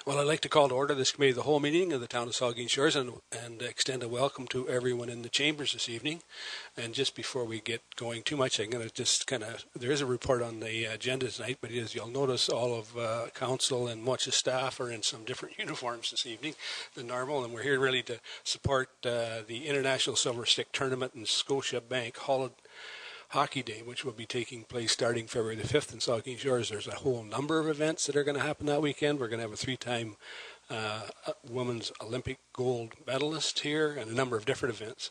Well, I'd like to call to order this committee of the whole meeting of the town of Saugeen Shores and extend a welcome to everyone in the chambers this evening. And just before we get going too much, I'm going to just there is a report on the agenda tonight, but as you'll notice, all of council and much of staff are in some different uniforms this evening than normal. And we're here really to support the International Silver Stick Tournament in Scotia Bank Hockey Day, which will be taking place starting February the 5th in Saugeen Shores. There's a whole number of events that are going to happen that weekend. We're going to have a three-time women's Olympic gold medalist here and a number of different events.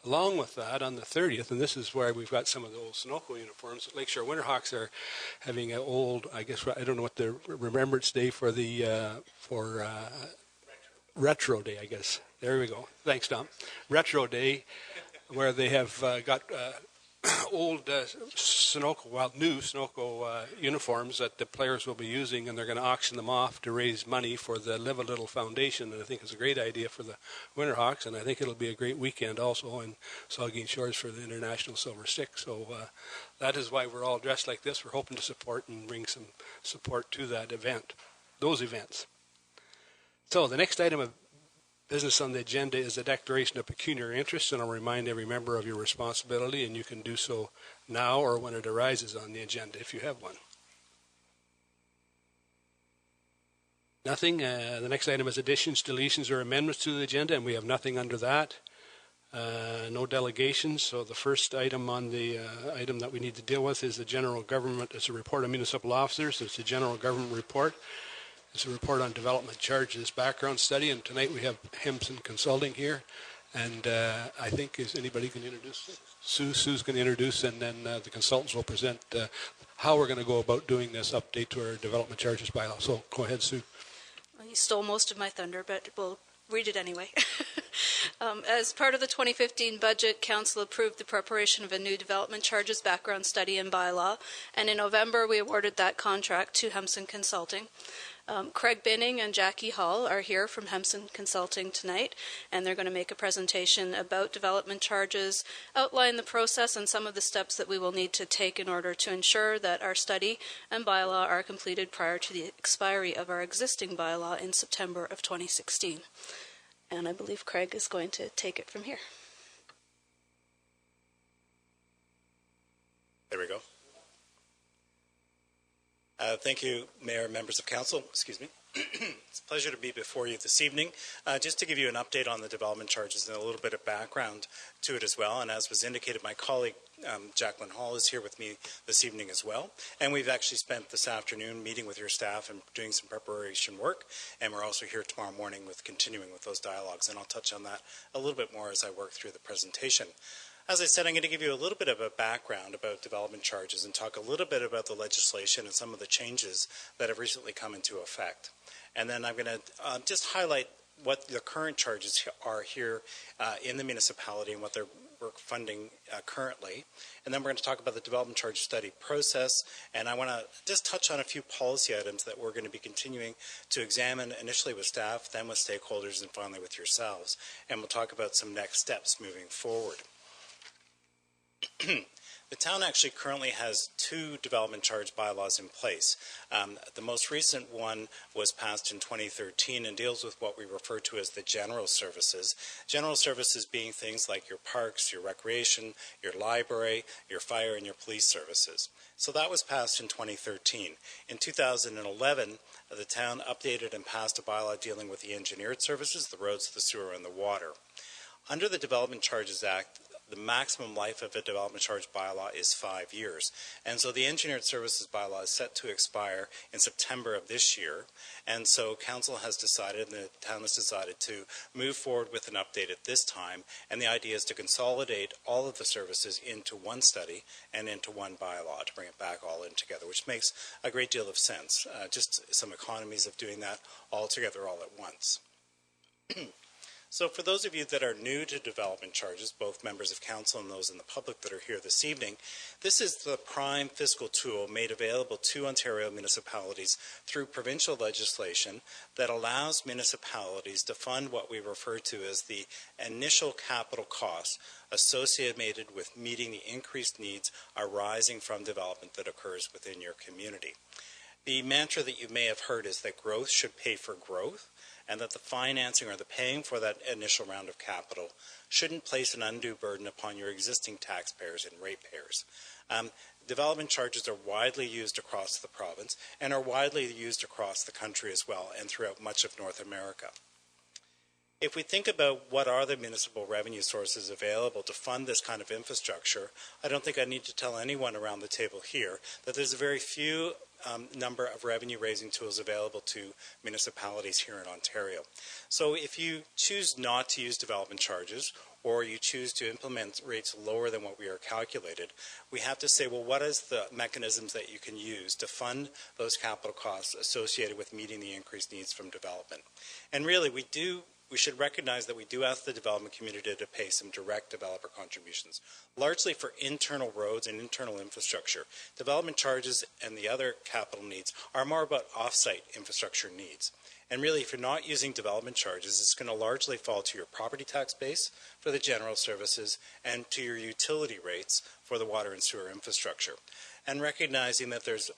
Along with that, on the 30th, and this is where we've got some of the old Sunoco uniforms, Lakeshore Winterhawks are having an old, I guess, I don't know what the Remembrance Day for the, Retro Day, I guess. There we go. Thanks, Tom. Retro Day, where they have got old new Sunoco uniforms that the players will be using, and they're going to auction them off to raise money for the Live a Little Foundation. And I think it's a great idea for the Winterhawks, and I think it'll be a great weekend also in Saugeen Shores for the International Silver Stick. So that is why we're all dressed like this. We're hoping to support and bring some support to that event, those events. So the next item of business on the agenda is a declaration of pecuniary interest, and I'll remind every member of your responsibility, and you can do so now or when it arises on the agenda if you have one. Nothing. The next item is additions, deletions, or amendments to the agenda, and we have nothing under that. No delegations. So the first item on the item that we need to deal with is the general government. It's a report on municipal officers. It's a general government report. It's a report on development charges background study, and tonight we have Hempson Consulting here. And I think, is anybody can introduce? Sue's going to introduce, and then the consultants will present how we're going to go about doing this update to our development charges bylaw. So go ahead, Sue. Well, you stole most of my thunder, but we'll read it anyway. As part of the 2015 budget, Council approved the preparation of a new development charges background study and bylaw, and in November we awarded that contract to Hempson Consulting. Craig Binning and Jackie Hall are here from Hempson Consulting tonight, and they're going to make a presentation about development charges, outline the process and some of the steps that we will need to take in order to ensure that our study and bylaw are completed prior to the expiry of our existing bylaw in September of 2016. And I believe Craig is going to take it from here. There we go. Thank you, Mayor, members of Council. Excuse me. It's a pleasure to be before you this evening. Just to give you an update on the development charges and a little bit of background to it as well. And as was indicated, my colleague Jacqueline Hall is here with me this evening as well. And we've actually spent this afternoon meeting with your staff and doing some preparation work. And we're also here tomorrow morning with continuing with those dialogues. And I'll touch on that a little bit more as I work through the presentation. As I said, I'm going to give you a little bit of a background about development charges and talk a little bit about the legislation and some of the changes that have recently come into effect. And then I'm going to just highlight what the current charges are here in the municipality and what they're funding currently. And then we're going to talk about the development charge study process. And I want to just touch on a few policy items that we're going to be continuing to examine initially with staff, then with stakeholders, and finally with yourselves. And we'll talk about some next steps moving forward. The town actually currently has two development charge bylaws in place. The most recent one was passed in 2013 and deals with what we refer to as the general services. General services being things like your parks, your recreation, your library, your fire, and your police services. So that was passed in 2013. In 2011, the town updated and passed a bylaw dealing with the engineered services, the roads, the sewer, and the water. Under the Development Charges Act, the maximum life of a development charge bylaw is 5 years. And so the engineered services bylaw is set to expire in September of this year. And so council has decided, and the town has decided, to move forward with an update at this time. And the idea is to consolidate all of the services into one study and into one bylaw to bring it back all in together, which makes a great deal of sense. Just some economies of doing that all together all at once. So for those of you that are new to development charges, both members of council and those in the public that are here this evening, this is the prime fiscal tool made available to Ontario municipalities through provincial legislation that allows municipalities to fund what we refer to as the initial capital costs associated with meeting the increased needs arising from development that occurs within your community. The mantra that you may have heard is that growth should pay for growth, and that the financing or the paying for that initial round of capital shouldn't place an undue burden upon your existing taxpayers and ratepayers. Development charges are widely used across the province and are widely used across the country as well and throughout much of North America. If we think about what are the municipal revenue sources available to fund this kind of infrastructure, I don't think I need to tell anyone around the table here that there's a very few number of revenue-raising tools available to municipalities here in Ontario. So if you choose not to use development charges, or you choose to implement rates lower than what we are calculated, we have to say, well, what is the mechanisms that you can use to fund those capital costs associated with meeting the increased needs from development? And really, we should recognize that we do ask the development community to pay some direct developer contributions, largely for internal roads and internal infrastructure. Development charges and the other capital needs are more about off-site infrastructure needs. And really, if you're not using development charges, it's going to largely fall to your property tax base for the general services and to your utility rates for the water and sewer infrastructure. And recognizing that there's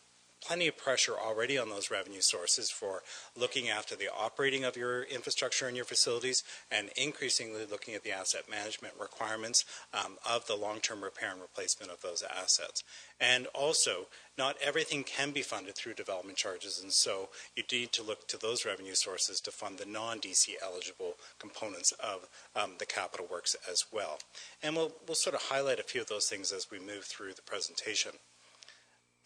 plenty of pressure already on those revenue sources for looking after the operating of your infrastructure and your facilities, and increasingly looking at the asset management requirements of the long-term repair and replacement of those assets. And also, not everything can be funded through development charges, and so you need to look to those revenue sources to fund the non-DC eligible components of the capital works as well. And we'll sort of highlight a few of those things as we move through the presentation.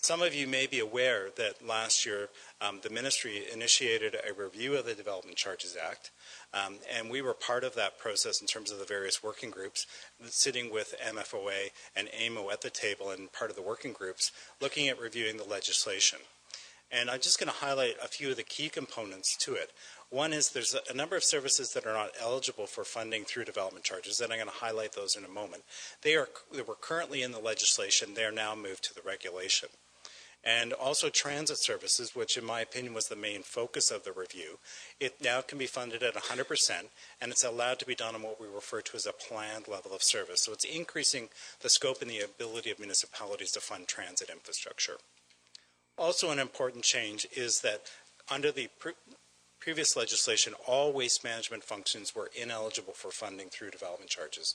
Some of you may be aware that last year the ministry initiated a review of the Development Charges Act, and we were part of that process in terms of the various working groups, sitting with MFOA and AMO at the table and part of the working groups, looking at reviewing the legislation. And I'm just going to highlight a few of the key components to it. One is there's a number of services that are not eligible for funding through development charges, and I'm going to highlight those in a moment. They were currently in the legislation. They are now moved to the regulation. And also transit services, which in my opinion was the main focus of the review. It now can be funded at 100%, and it's allowed to be done on what we refer to as a planned level of service. So it's increasing the scope and the ability of municipalities to fund transit infrastructure. Also an important change is that under the previous legislation, all waste management functions were ineligible for funding through development charges.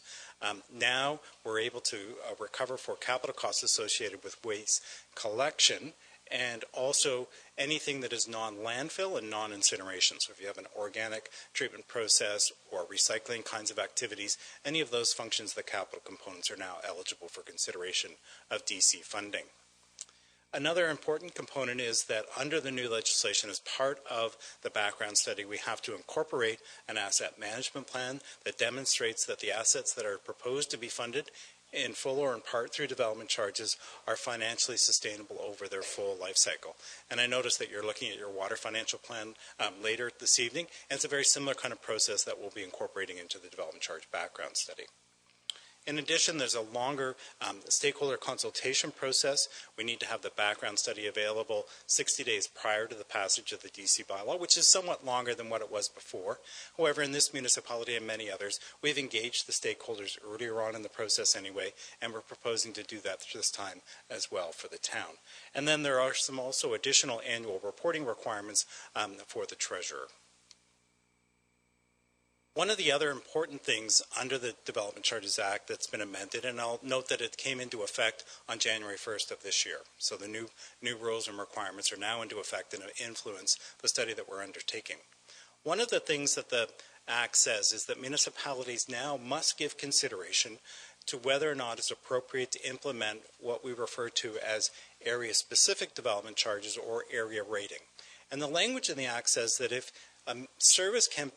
Now we're able to recover for capital costs associated with waste collection and also anything that is non-landfill and non-incineration. So if you have an organic treatment process or recycling kinds of activities, any of those functions, the capital components, are now eligible for consideration of DC funding. Another important component is that under the new legislation, as part of the background study, we have to incorporate an asset management plan that demonstrates that the assets that are proposed to be funded in full or in part through development charges are financially sustainable over their full life cycle. And I noticed that you're looking at your water financial plan later this evening, and it's a very similar kind of process that we'll be incorporating into the development charge background study. In addition, there's a longer stakeholder consultation process. We need to have the background study available 60 days prior to the passage of the DC bylaw, which is somewhat longer than what it was before. However, in this municipality and many others, we've engaged the stakeholders earlier on in the process anyway, and we're proposing to do that this time as well for the town. And then there are some also additional annual reporting requirements for the treasurer. One of the other important things under the Development Charges Act that's been amended, and I'll note that it came into effect on January 1st of this year. So the new rules and requirements are now into effect and influence the study that we're undertaking. One of the things that the Act says is that municipalities now must give consideration to whether or not it's appropriate to implement what we refer to as area-specific development charges or area rating. And the language in the Act says that if a service can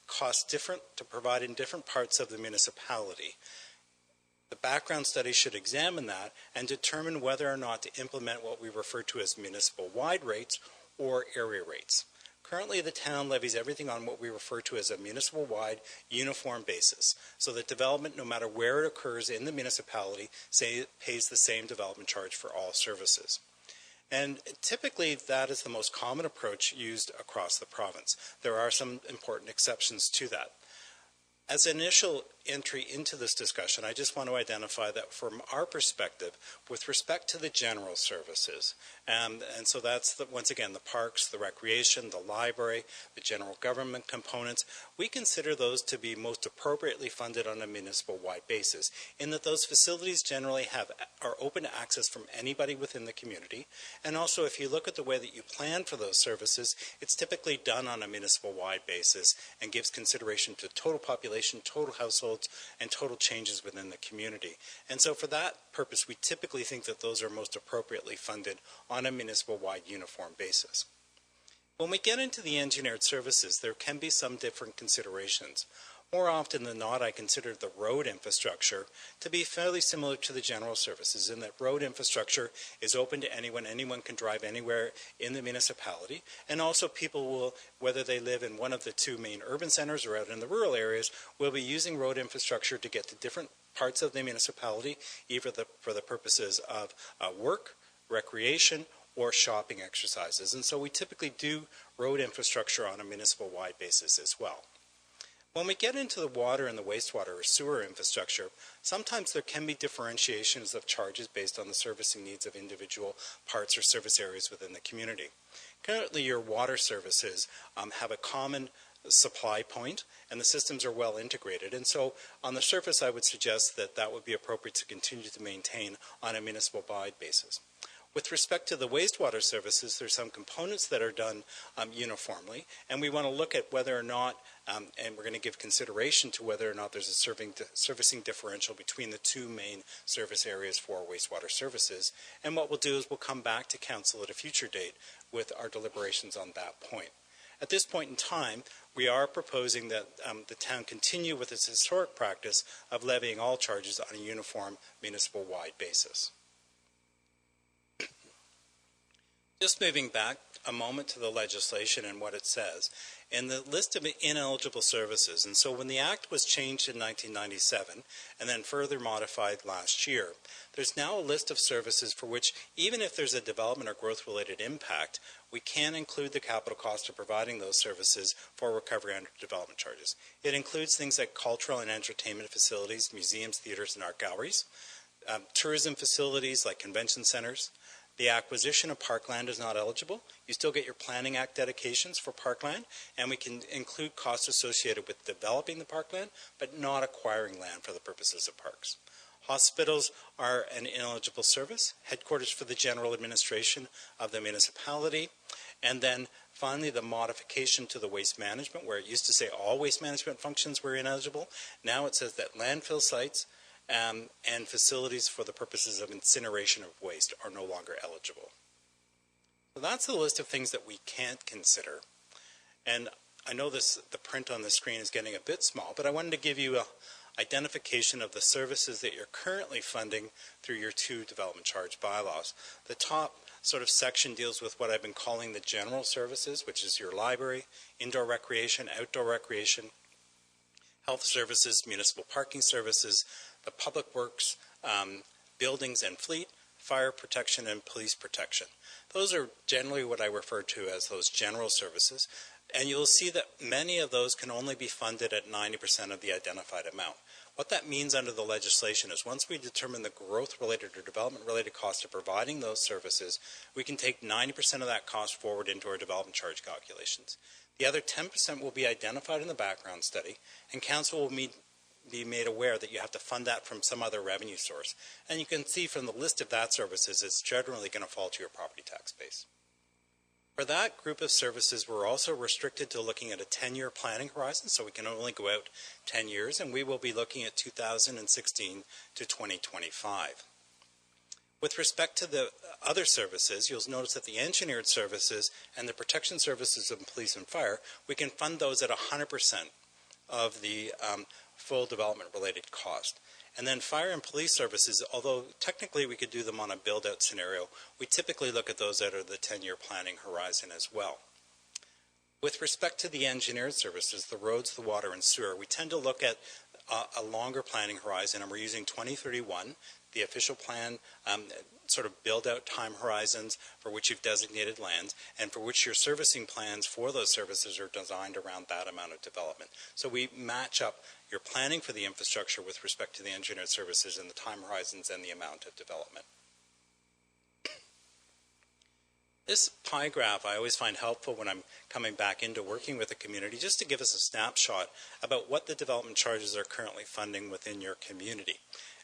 cost different to provide in different parts of the municipality, the background study should examine that and determine whether or not to implement what we refer to as municipal-wide rates or area rates. Currently, the town levies everything on what we refer to as a municipal-wide uniform basis, so that development, no matter where it occurs in the municipality, pays the same development charge for all services. And typically, that is the most common approach used across the province. There are some important exceptions to that. As an initial entry into this discussion, I just want to identify that from our perspective, with respect to the general services, and so that's, once again, the parks, the recreation, the library, the general government components, we consider those to be most appropriately funded on a municipal-wide basis, in that those facilities generally are open to access from anybody within the community. And also, if you look at the way that you plan for those services, it's typically done on a municipal-wide basis and gives consideration to total population, total households, and total changes within the community. And so for that purpose, we typically think that those are most appropriately funded on a municipal-wide uniform basis. When we get into the engineered services, there can be some different considerations. More often than not, I consider the road infrastructure to be fairly similar to the general services, in that road infrastructure is open to anyone. Anyone can drive anywhere in the municipality. And also people will, whether they live in one of the two main urban centers or out in the rural areas, will be using road infrastructure to get to different parts of the municipality, either for the purposes of work, recreation, or shopping exercises. And so we typically do road infrastructure on a municipal-wide basis as well. When we get into the water and the wastewater or sewer infrastructure, sometimes there can be differentiations of charges based on the servicing needs of individual parts or service areas within the community. Currently, your water services have a common supply point, and the systems are well integrated. And so on the surface, I would suggest that that would be appropriate to continue to maintain on a municipal-wide basis. With respect to the wastewater services, there's some components that are done uniformly, and we want to look at whether or not, and we're going to give consideration to whether or not there's a servicing differential between the two main service areas for wastewater services. And what we'll do is we'll come back to Council at a future date with our deliberations on that point. At this point in time, we are proposing that the town continue with its historic practice of levying all charges on a uniform municipal-wide basis. Just moving back a moment to the legislation and what it says. In the list of ineligible services, and so when the Act was changed in 1997 and then further modified last year, there's now a list of services for which, even if there's a development or growth-related impact, we can include the capital cost of providing those services for recovery under development charges. It includes things like cultural and entertainment facilities, museums, theaters, and art galleries, tourism facilities like convention centers. The acquisition of parkland is not eligible. You still get your Planning Act dedications for parkland, and we can include costs associated with developing the parkland, but not acquiring land for the purposes of parks. Hospitals are an ineligible service, headquarters for the general administration of the municipality, and then finally the modification to the waste management, where it used to say all waste management functions were ineligible. Now it says that landfill sites and facilities for the purposes of incineration of waste are no longer eligible. So that's the list of things that we can't consider. And I know the print on the screen is getting a bit small, but I wanted to give you an identification of the services that you're currently funding through your two development charge bylaws. The top sort of section deals with what I've been calling the general services, which is your library, indoor recreation, outdoor recreation, health services, municipal parking services, the public works, buildings and fleet, fire protection, and police protection. Those are generally what I refer to as those general services, and you'll see that many of those can only be funded at 90% of the identified amount. What that means under the legislation is once we determine the growth-related or development-related cost of providing those services, we can take 90% of that cost forward into our development charge calculations. The other 10% will be identified in the background study, and council will be made aware that you have to fund that from some other revenue source. And you can see from the list of that services, it's generally going to fall to your property tax base. For that group of services, we're also restricted to looking at a 10-year planning horizon, so we can only go out 10 years, and we will be looking at 2016 to 2025. With respect to the other services, you'll notice that the engineered services and the protection services of police and fire, we can fund those at 100% of the full development-related cost. And then fire and police services, although technically we could do them on a build-out scenario, we typically look at those out of the 10-year planning horizon as well. With respect to the engineered services, the roads, the water, and sewer, we tend to look at a longer planning horizon, and we're using 2031. the official plan sort of build out time horizons for which you've designated lands and for which your servicing plans for those services are designed around that amount of development. So we match up your planning for the infrastructure with respect to the engineered services and the time horizons and the amount of development. This pie graph I always find helpful when I'm coming back into working with a community, just to give us a snapshot about what the development charges are currently funding within your community.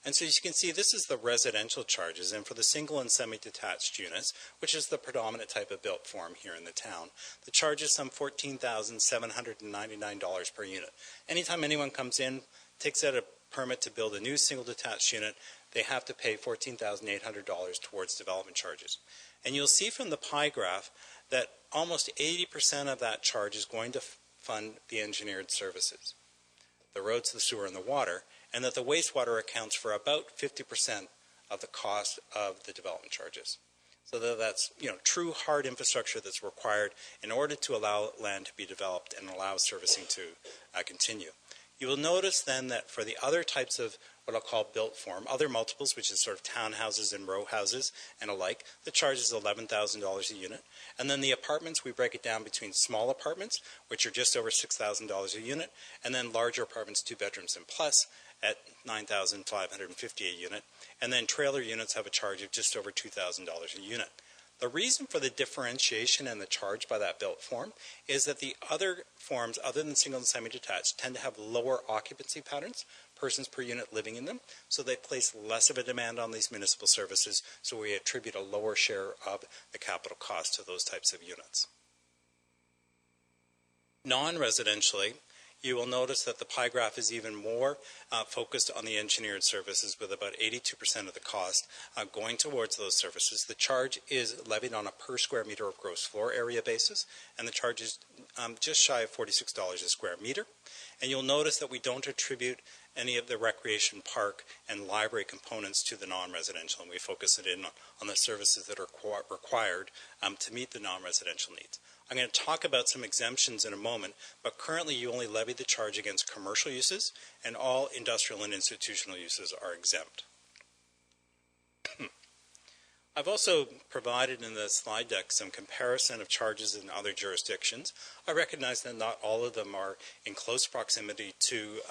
And so as you can see, this is the residential charges, and for the single and semi-detached units, which is the predominant type of built form here in the town, the charge is some $14,799 per unit. Anytime anyone comes in, takes out a permit to build a new single detached unit, they have to pay $14,800 towards development charges. And you'll see from the pie graph that almost 80% of that charge is going to fund the engineered services, the roads, the sewer, and the water, and that the wastewater accounts for about 50% of the cost of the development charges. So that's true hard infrastructure that's required in order to allow land to be developed and allow servicing to continue. You will notice then that for the other types of what I'll call built form, other multiples, which is sort of townhouses and row houses and alike, the charge is $11,000 a unit. And then the apartments, we break it down between small apartments, which are just over $6,000 a unit, and then larger apartments, 2 bedrooms and plus, at $9,550 a unit. And then trailer units have a charge of just over $2,000 a unit. The reason for the differentiation and the charge by that built form is that the other forms, other than single and semi-detached, tend to have lower occupancy patterns, persons per unit living in them, so they place less of a demand on these municipal services, so we attribute a lower share of the capital cost to those types of units. Non-residentially, you will notice that the pie graph is even more focused on the engineered services, with about 82% of the cost going towards those services. The charge is levied on a per square meter of gross floor area basis, and the charge is just shy of $46 a square meter. And you'll notice that we don't attribute any of the recreation park and library components to the non-residential, and we focus it in on the services that are required to meet the non-residential needs. I'm going to talk about some exemptions in a moment, but currently you only levy the charge against commercial uses, and all industrial and institutional uses are exempt. I've also provided in the slide deck some comparison of charges in other jurisdictions. I recognize that not all of them are in close proximity to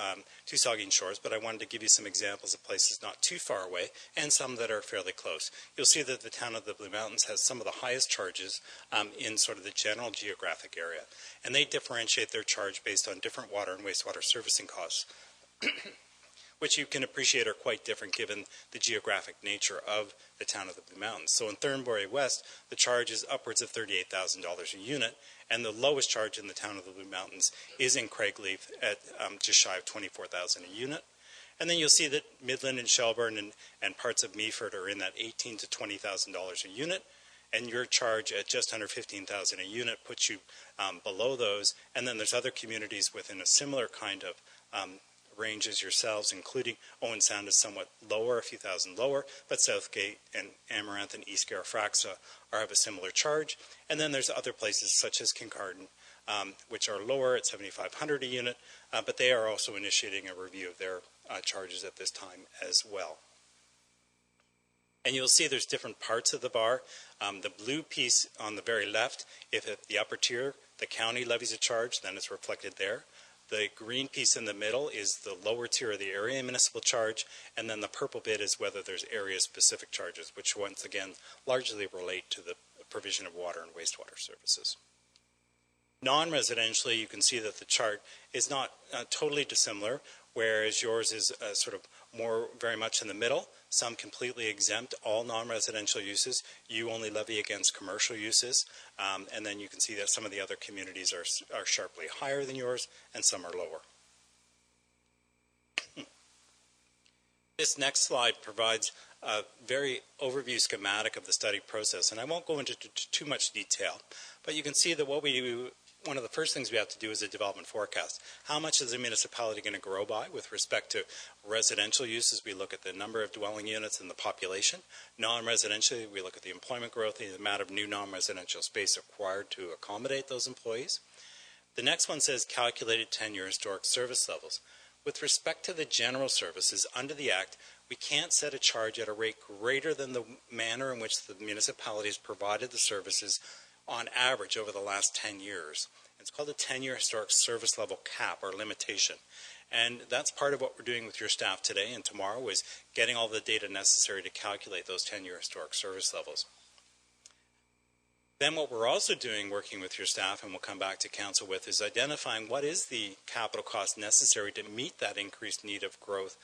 Saugeen Shores, but I wanted to give you some examples of places not too far away and some that are fairly close. You'll see that the town of the Blue Mountains has some of the highest charges in sort of the general geographic area, and they differentiate their charge based on different water and wastewater servicing costs, which you can appreciate are quite different given the geographic nature of the town of the Blue Mountains. So in Thornbury West, the charge is upwards of $38,000 a unit, and the lowest charge in the town of the Blue Mountains is in Craigleaf at just shy of $24,000 a unit. And then you'll see that Midland and Shelburne and parts of Meaford are in that $18,000 to $20,000 a unit, and your charge at just under $15,000 a unit puts you below those. And then there's other communities within a similar kind of ranges yourselves, including Owen Sound is somewhat lower, a few thousand lower, but Southgate and Amaranth and East Garafraxa have a similar charge. And then there's other places such as Kincardine, which are lower at $7,500 a unit, but they are also initiating a review of their charges at this time as well. And you'll see there's different parts of the bar. The blue piece on the very left, if at the upper tier the county levies a charge, then it's reflected there. The green piece in the middle is the lower tier of the area municipal charge, and then the purple bit is whether there's area-specific charges, which once again largely relate to the provision of water and wastewater services. Non-residentially, you can see that the chart is not totally dissimilar, whereas yours is sort of more very much in the middle. Some completely exempt all non-residential uses. You only levy against commercial uses. And then you can see that some of the other communities are sharply higher than yours, and some are lower. This next slide provides a very overview schematic of the study process, and I won't go into too much detail, but you can see that what we do, one of the first things we have to do is a development forecast. How much is a municipality going to grow by with respect to residential uses? We look at the number of dwelling units and the population. Non-residentially, we look at the employment growth and the amount of new non-residential space required to accommodate those employees. The next one says calculated 10-year historic service levels. With respect to the general services under the Act, we can't set a charge at a rate greater than the manner in which the municipalities provided the services on average over the last 10 years. It's called the 10-year historic service level cap or limitation. And that's part of what we're doing with your staff today and tomorrow, is getting all the data necessary to calculate those 10-year historic service levels. Then what we're also doing, working with your staff, and we'll come back to council with, is identifying what is the capital cost necessary to meet that increased need of growth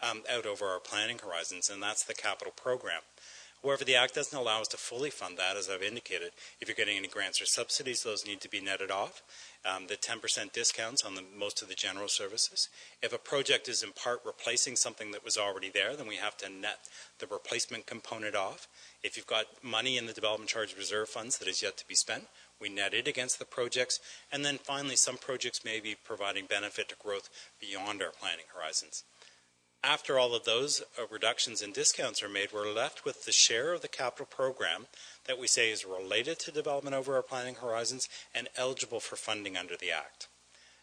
out over our planning horizons, and that's the capital program. However, the Act doesn't allow us to fully fund that, as I've indicated. If you're getting any grants or subsidies, those need to be netted off. The 10% discounts on most of the general services. If a project is in part replacing something that was already there, then we have to net the replacement component off. If you've got money in the development charge reserve funds that is yet to be spent, we net it against the projects. And then finally, some projects may be providing benefit to growth beyond our planning horizons. After all of those reductions and discounts are made, we're left with the share of the capital program that we say is related to development over our planning horizons and eligible for funding under the Act.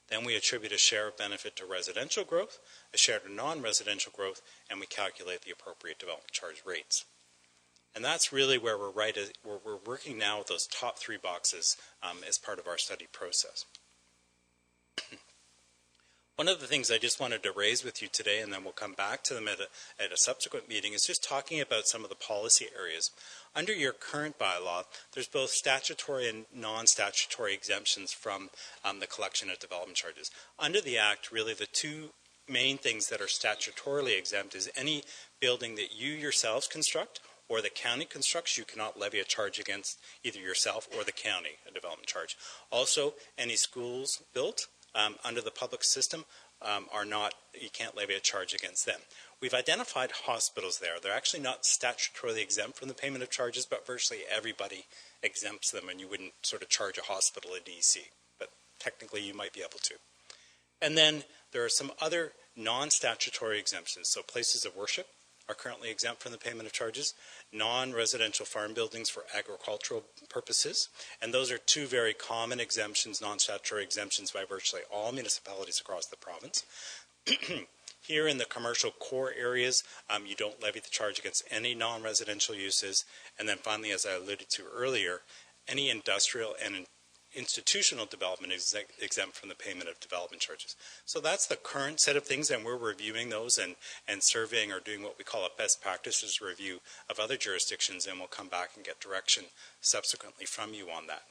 Then we attribute a share of benefit to residential growth, a share to non-residential growth, and we calculate the appropriate development charge rates. And that's really where we're working now with those top three boxes as part of our study process. One of the things I just wanted to raise with you today, and then we'll come back to them at a subsequent meeting, is just talking about some of the policy areas. Under your current bylaw, there's both statutory and non-statutory exemptions from the collection of development charges. Under the Act, really the two main things that are statutorily exempt is any building that you yourselves construct or the county constructs, you cannot levy a charge against either yourself or the county, a development charge. Also, any schools built under the public system you can't levy a charge against them. We've identified hospitals there. They're actually not statutorily exempt from the payment of charges, but virtually everybody exempts them, and you wouldn't sort of charge a hospital a DC, but technically you might be able to. And then there are some other non-statutory exemptions. So places of worship are currently exempt from the payment of charges, non-residential farm buildings for agricultural purposes, and those are two very common exemptions, non-statutory exemptions by virtually all municipalities across the province. Here in the commercial core areas, you don't levy the charge against any non-residential uses, and then finally, as I alluded to earlier, any industrial and institutional development is exempt from the payment of development charges. So that's the current set of things, and we're reviewing those and surveying or doing what we call a best practices review of other jurisdictions, and we'll come back and get direction subsequently from you on that.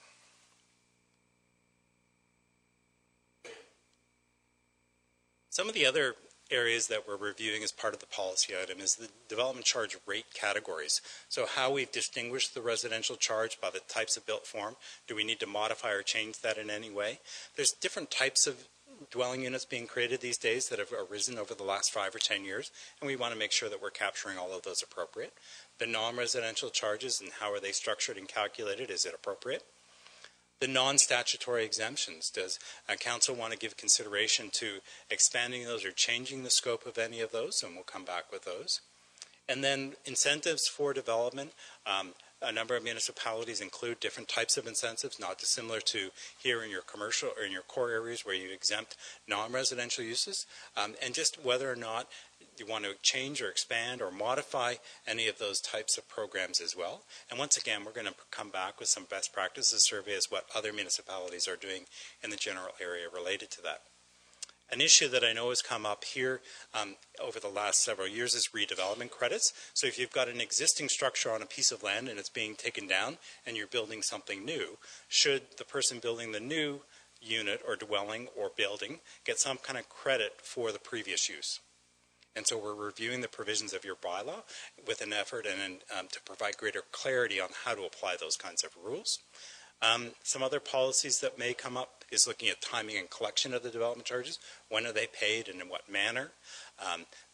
Some of the other areas that we're reviewing as part of the policy item is the development charge rate categories. So how we've distinguished the residential charge by the types of built form. Do we need to modify or change that in any way? There's different types of dwelling units being created these days that have arisen over the last 5 or 10 years, and we want to make sure that we're capturing all of those appropriate. The non-residential charges and how are they structured and calculated, is it appropriate? The non-statutory exemptions, does council want to give consideration to expanding those or changing the scope of any of those? And we'll come back with those. And then incentives for development. A number of municipalities include different types of incentives, not dissimilar to here in your commercial or in your core areas where you exempt non-residential uses, and just whether or not you want to change or expand or modify any of those types of programs as well. And once again, we're going to come back with some best practices survey as what other municipalities are doing in the general area related to that. An issue that I know has come up here over the last several years is redevelopment credits. So if you've got an existing structure on a piece of land and it's being taken down and you're building something new, should the person building the new unit or dwelling or building get some kind of credit for the previous use? And so we're reviewing the provisions of your bylaw with an effort and to provide greater clarity on how to apply those kinds of rules. Some other policies that may come up is looking at timing and collection of the development charges. When are they paid and in what manner?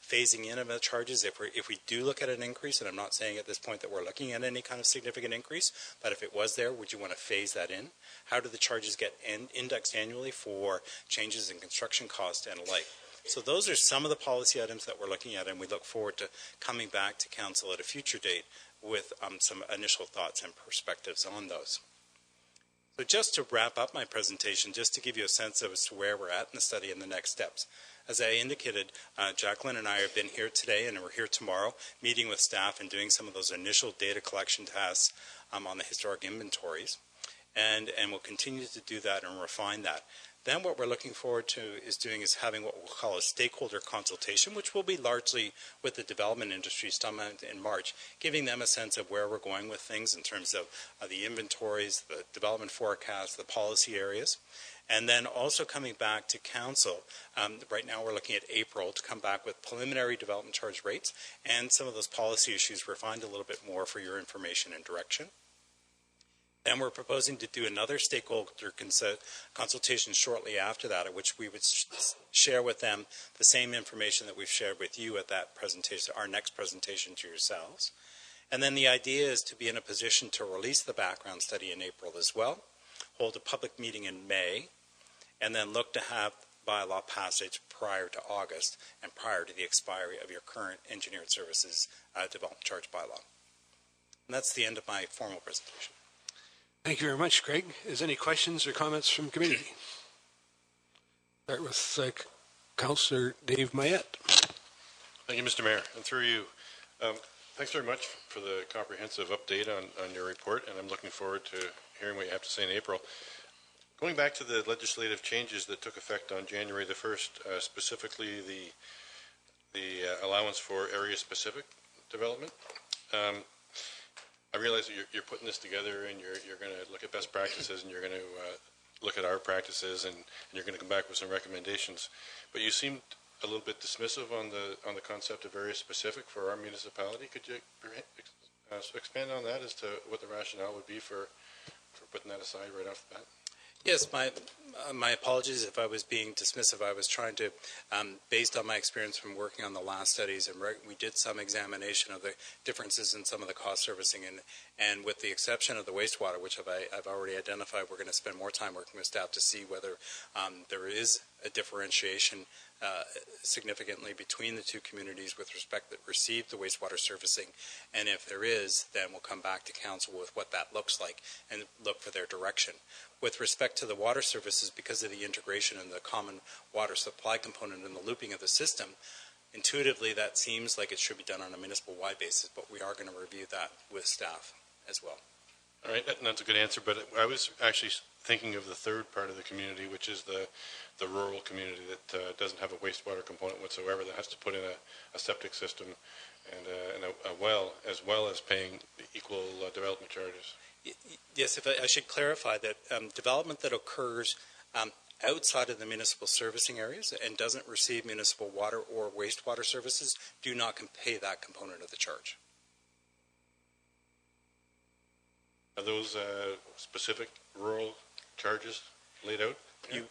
Phasing in of the charges. If we do look at an increase, and I'm not saying at this point that we're looking at any kind of significant increase, but if it was there, would you want to phase that in? How do the charges get indexed annually for changes in construction cost and alike? So those are some of the policy items that we're looking at, and we look forward to coming back to council at a future date with some initial thoughts and perspectives on those. So just to wrap up my presentation, just to give you a sense of as to where we're at in the study and the next steps. As I indicated, Jacqueline and I have been here today and we're here tomorrow meeting with staff and doing some of those initial data collection tasks on the historic inventories. And we'll continue to do that and refine that. Then what we're looking forward to is having what we'll call a stakeholder consultation, which will be largely with the development industry sometime in March, giving them a sense of where we're going with things in terms of the inventories, the development forecast, the policy areas. And then also coming back to council, right now we're looking at April to come back with preliminary development charge rates and some of those policy issues refined a little bit more for your information and direction. And we're proposing to do another stakeholder consultation shortly after that, at which we would share with them the same information that we've shared with you at that presentation, our next presentation to yourselves. And then the idea is to be in a position to release the background study in April as well, hold a public meeting in May, and then look to have bylaw passage prior to August and prior to the expiry of your current engineered services development charge bylaw. And that's the end of my formal presentation. Thank you very much, Craig. Is any questions or comments from committee? Start with Councillor Dave Mayette. Thank you, Mr. Mayor. And through you, thanks very much for the comprehensive update on your report, and I'm looking forward to hearing what you have to say in April. Going back to the legislative changes that took effect on January the 1st, specifically the allowance for area-specific development, I realize that you're putting this together and you're going to look at best practices and you're going to look at our practices and you're going to come back with some recommendations. But you seemed a little bit dismissive on the concept of area specific for our municipality. Could you expand on that as to what the rationale would be for putting that aside right off the bat? Yes, my apologies if I was being dismissive. I was trying to, based on my experience from working on the last studies, and we did some examination of the differences in some of the cost servicing, and with the exception of the wastewater, which I've already identified, we're going to spend more time working with staff to see whether there is a differentiation significantly between the two communities with respect that received the wastewater servicing, and if there is, then we'll come back to council with what that looks like and look for their direction. With respect to the water services, because of the integration and the common water supply component and the looping of the system, intuitively that seems like it should be done on a municipal-wide basis, but we are going to review that with staff as well. All right, that's a good answer, but I was actually thinking of the third part of the community, which is the rural community that doesn't have a wastewater component whatsoever, that has to put in a septic system and a well as paying the equal development charges. Yes, if I should clarify that development that occurs outside of the municipal servicing areas and doesn't receive municipal water or wastewater services do not pay that component of the charge. Are those specific rural charges laid out?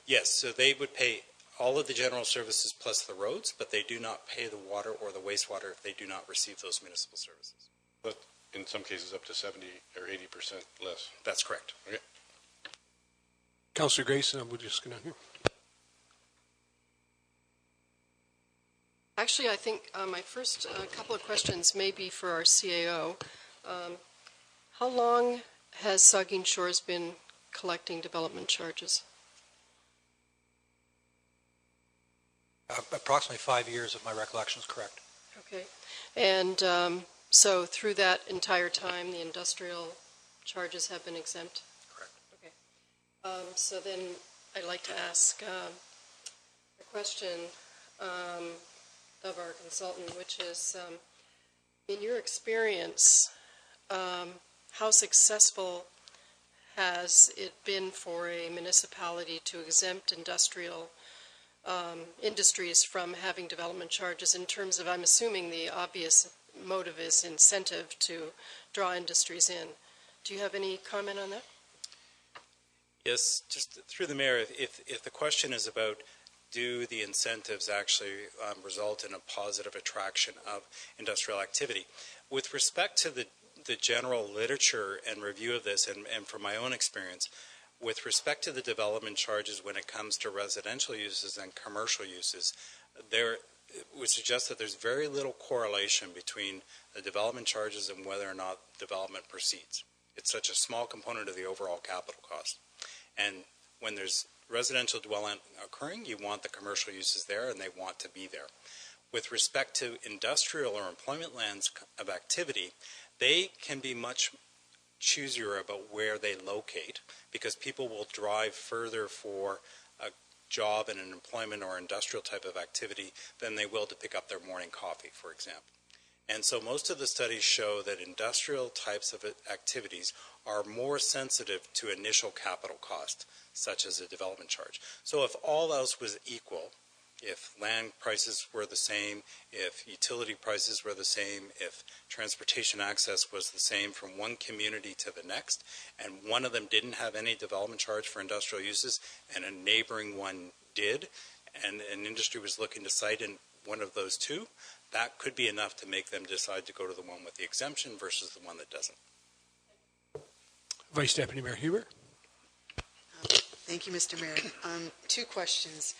Yes, so they would pay all of the general services plus the roads, but they do not pay the water or the wastewater if they do not receive those municipal services. But in some cases up to 70 or 80% less. That's correct. Okay. Councillor Grayson, we're just going to hear. Actually, I think my first couple of questions may be for our CAO. How long has Saugeen Shores been collecting development charges? Approximately 5 years, if my recollection is correct. Okay. And so through that entire time, the industrial charges have been exempt? Correct. Okay. So then I'd like to ask a question of our consultant, which is, in your experience, how successful has it been for a municipality to exempt industrial industries from having development charges in terms of, I'm assuming the obvious motive is incentive to draw industries in. Do you have any comment on that? Yes, just through the mayor, if the question is about do the incentives actually result in a positive attraction of industrial activity, with respect to the general literature and review of this, and from my own experience, with respect to the development charges when it comes to residential uses and commercial uses, there would suggest that there's very little correlation between the development charges and whether or not development proceeds. It's such a small component of the overall capital cost. And when there's residential development occurring, you want the commercial uses there, and they want to be there. With respect to industrial or employment lands of activity, they can be much choosier about where they locate, because people will drive further for a job in an employment or industrial type of activity than they will to pick up their morning coffee, for example. And so most of the studies show that industrial types of activities are more sensitive to initial capital cost, such as a development charge. So if all else was equal, if land prices were the same, if utility prices were the same, if transportation access was the same from one community to the next, and one of them didn't have any development charge for industrial uses, and a neighboring one did, and an industry was looking to site in one of those two, that could be enough to make them decide to go to the one with the exemption versus the one that doesn't. Vice Deputy Mayor Huber. Thank you, Mr. Mayor. Two questions.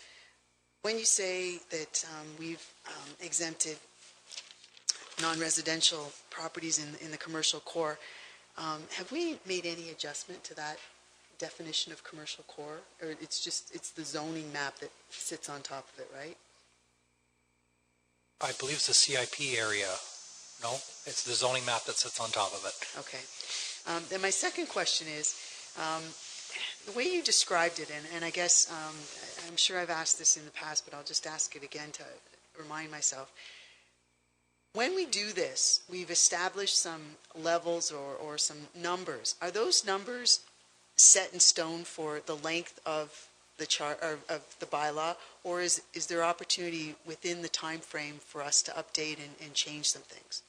When you say that we've exempted non-residential properties in the commercial core, have we made any adjustment to that definition of commercial core? Or it's the zoning map that sits on top of it, right? I believe it's the CIP area. No, it's the zoning map that sits on top of it. Okay. Then my second question is, the way you described it, and I guess I'm sure I've asked this in the past, but I'll just ask it again to remind myself. When we do this, we've established some levels or some numbers. Are those numbers set in stone for the length of the chart or of the bylaw, or is there opportunity within the time frame for us to update and change some things?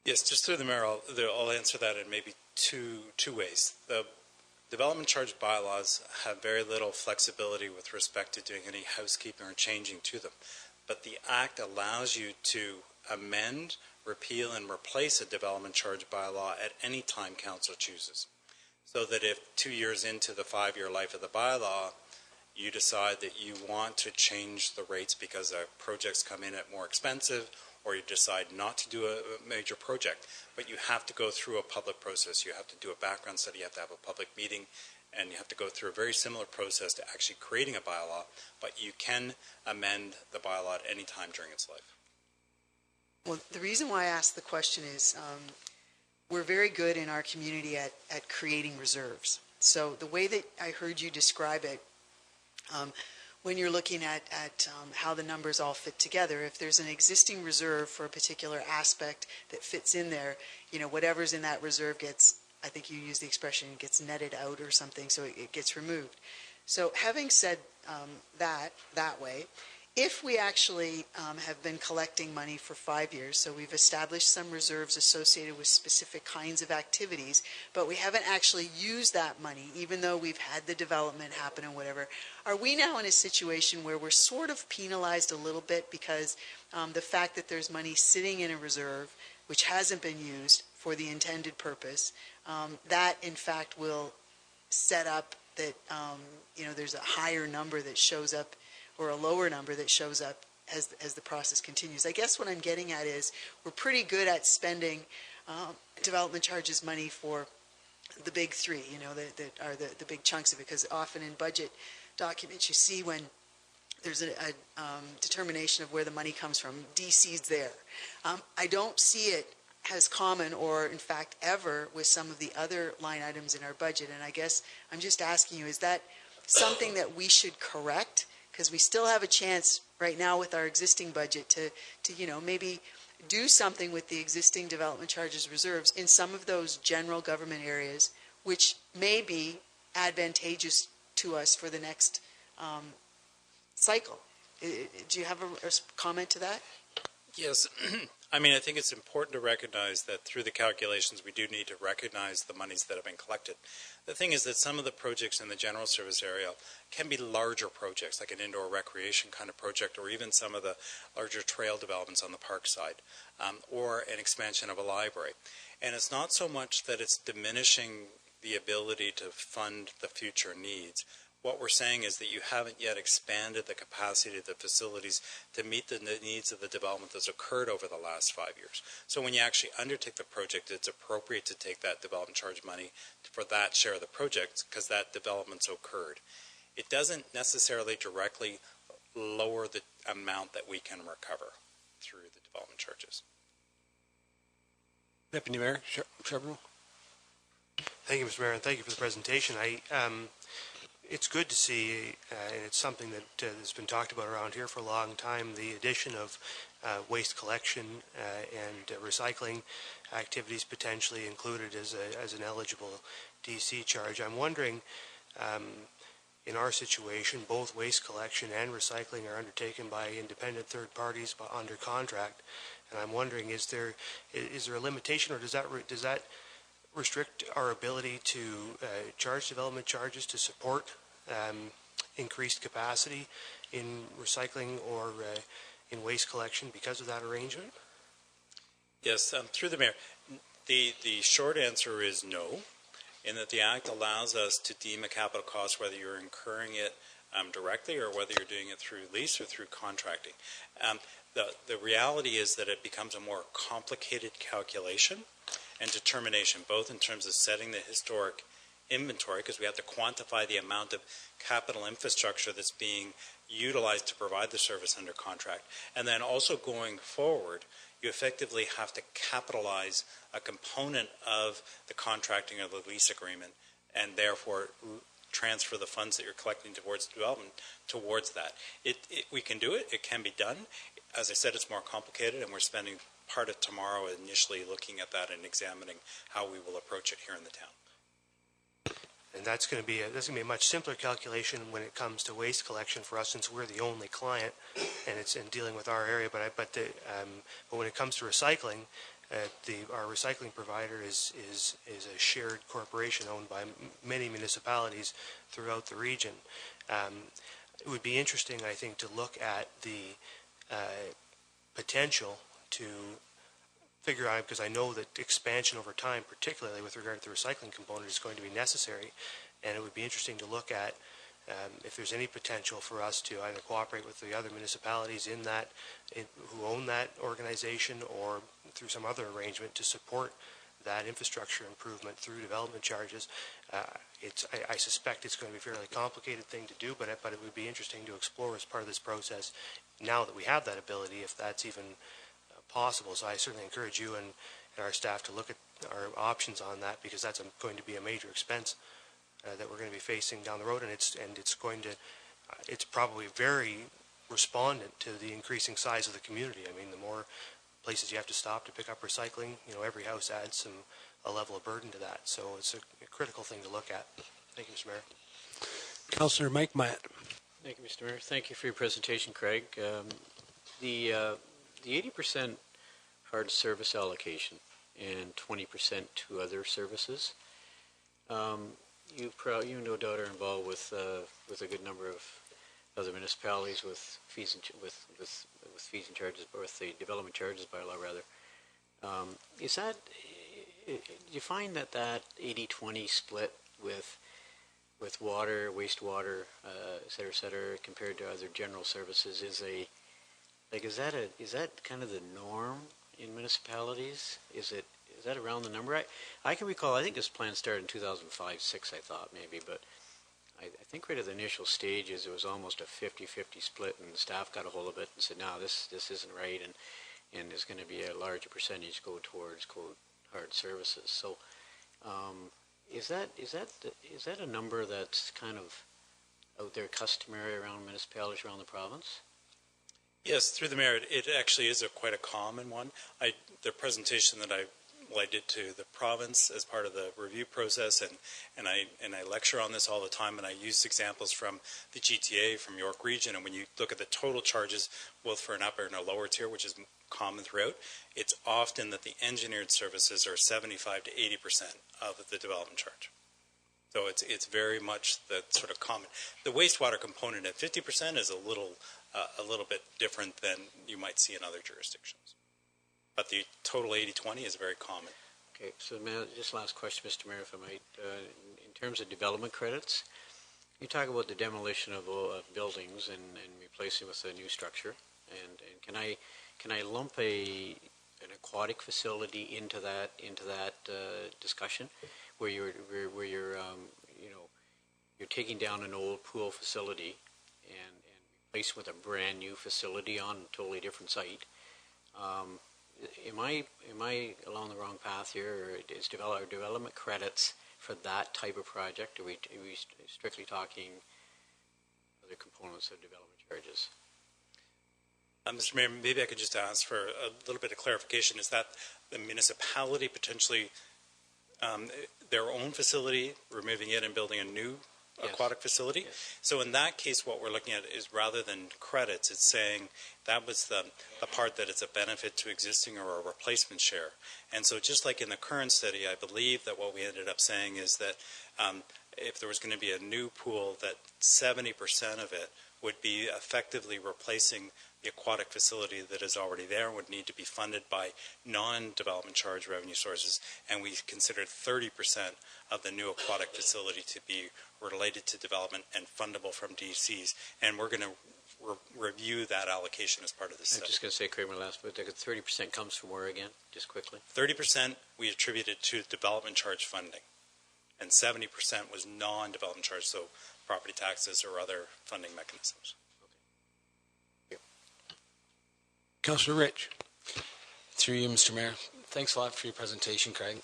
Yes, just through the mayor, I'll answer that in maybe two ways. The development charge bylaws have very little flexibility with respect to doing any housekeeping or changing to them. But the Act allows you to amend, repeal, and replace a development charge bylaw at any time council chooses. So that if 2 years into the 5-year life of the bylaw, you decide that you want to change the rates because projects come in at more expensive, or you decide not to do a major project, but you have to go through a public process. You have to do a background study, you have to have a public meeting, and you have to go through a very similar process to actually creating a bylaw, but you can amend the bylaw at any time during its life. Well, the reason why I asked the question is we're very good in our community at creating reserves. So the way that I heard you describe it, when you're looking at how the numbers all fit together, if there's an existing reserve for a particular aspect that fits in there, whatever's in that reserve gets, I think you used the expression, gets netted out or something, so it gets removed. So having said that way, if we actually have been collecting money for 5 years, so we've established some reserves associated with specific kinds of activities, but we haven't actually used that money, even though we've had the development happen and whatever, are we now in a situation where we're sort of penalized a little bit because the fact that there's money sitting in a reserve which hasn't been used for the intended purpose, that in fact will set up that there's a higher number that shows up or a lower number that shows up as the process continues. I guess what I'm getting at is we're pretty good at spending development charges money for the big three, that are the big chunks of it, because often in budget documents you see when there's a determination of where the money comes from, DC's there. I don't see it as common or in fact ever with some of the other line items in our budget, and I guess I'm just asking you, is that something that we should correct? Because we still have a chance right now with our existing budget to maybe do something with the existing development charges reserves in some of those general government areas, which may be advantageous to us for the next cycle. Do you have a comment to that? Yes. I think it's important to recognize that through the calculations, we do need to recognize the monies that have been collected. The thing is that some of the projects in the general service area can be larger projects, like an indoor recreation kind of project, or even some of the larger trail developments on the park side, or an expansion of a library. And it's not so much that it's diminishing the ability to fund the future needs. What we're saying is that you haven't yet expanded the capacity of the facilities to meet the needs of the development that's occurred over the last 5 years. So when you actually undertake the project, it's appropriate to take that development charge money for that share of the project because that development's occurred. It doesn't necessarily directly lower the amount that we can recover through the development charges. Deputy Mayor Charbonneau. Thank you, Mr. Mayor, and thank you for the presentation. It's good to see, and it's something that has been talked about around here for a long time, the addition of waste collection and recycling activities potentially included as an eligible DC charge. I'm wondering, in our situation, both waste collection and recycling are undertaken by independent third parties under contract, and I'm wondering, is there a limitation, or does that restrict our ability to charge development charges to support increased capacity in recycling or in waste collection because of that arrangement? Yes, through the Mayor. The short answer is no, in that the Act allows us to deem a capital cost whether you're incurring it directly or whether you're doing it through lease or through contracting. The reality is that it becomes a more complicated calculation and determination, both in terms of setting the historic inventory, because we have to quantify the amount of capital infrastructure that's being utilized to provide the service under contract. And then also going forward, you effectively have to capitalize a component of the contracting or the lease agreement and therefore transfer the funds that you're collecting towards development towards that. We can do it. It can be done. As I said, it's more complicated, and we're spending part of tomorrow initially looking at that and examining how we will approach it here in the town. And that's going to be a much simpler calculation when it comes to waste collection for us, since we're the only client, and it's in dealing with our area. But when it comes to recycling, our recycling provider is a shared corporation owned by many municipalities throughout the region. It would be interesting, I think, to look at the potential to figure out, because I know that expansion over time, particularly with regard to the recycling component, is going to be necessary, and it would be interesting to look at if there's any potential for us to either cooperate with the other municipalities who own that organization, or through some other arrangement to support that infrastructure improvement through development charges. I suspect it's going to be a fairly complicated thing to do, but it would be interesting to explore as part of this process now that we have that ability, if that's even possible. So I certainly encourage you and our staff to look at our options on that, because that's going to be a major expense that we're going to be facing down the road, and it's probably very respondent to the increasing size of the community. I mean, the more places you have to stop to pick up recycling, every house adds a level of burden to that. So it's a critical thing to look at. Thank you, Mr. Mayor. Councillor Mike Matt. Thank you, Mr. Mayor. Thank you for your presentation, Craig. The 80% hard service allocation and 20% to other services. You no doubt are involved with a good number of other municipalities with fees and fees and charges, or with the development charges bylaw rather. Do you find that 80-20 split with water, wastewater, et cetera, compared to other general services is that kind of the norm in municipalities? Is that around the number? I can recall, I think this plan started in 2005-06, I thought maybe, but I think right at the initial stages it was almost a 50-50 split, and the staff got a hold of it and said, no, this isn't right, and there's going to be a larger percentage go towards, quote, hard services. So is that a number that's kind of out there customary around municipalities around the province? Yes, through the Mayor, it actually is quite a common one. The presentation that I did to the province as part of the review process, and I lecture on this all the time, and I use examples from the GTA, from York Region, and when you look at the total charges, both for an upper and a lower tier, which is common throughout, it's often that the engineered services are 75 to 80% of the development charge. So it's very much the sort of common. The wastewater component at 50% is a little bit different than you might see in other jurisdictions. But the total 80-20 is very common. Okay, so just last question, Mr. Mayor, if I might. In terms of development credits, You talk about the demolition of buildings and replacing with a new structure, and can I lump an aquatic facility into that discussion, where you're you're taking down an old pool facility and replacing with a brand new facility on a totally different site? Am I along the wrong path here, or is development credits for that type of project? Are we strictly talking other components of development charges? Mr. Mayor, maybe I could just ask for a little bit of clarification. Is that the municipality potentially their own facility, removing it and building a new aquatic facility? Yes. So in that case, what we're looking at is, rather than credits, it's saying that was the part that it's a benefit to existing or a replacement share. And so just like in the current study, I believe that what we ended up saying is that if there was going to be a new pool, that 70% of it would be effectively replacing the aquatic facility that is already there and would need to be funded by non-development charge revenue sources. And we considered 30% of the new aquatic facility to be related to development and fundable from DCs. And we're going to review that allocation as part of this study. I'm just going to say, Kramer, last, but the 30% comes from where again, just quickly? 30% we attributed to development charge funding, and 70% was non-development charge, so property taxes or other funding mechanisms. Councillor Rich. Through you, Mr. Mayor. Thanks a lot for your presentation, Craig.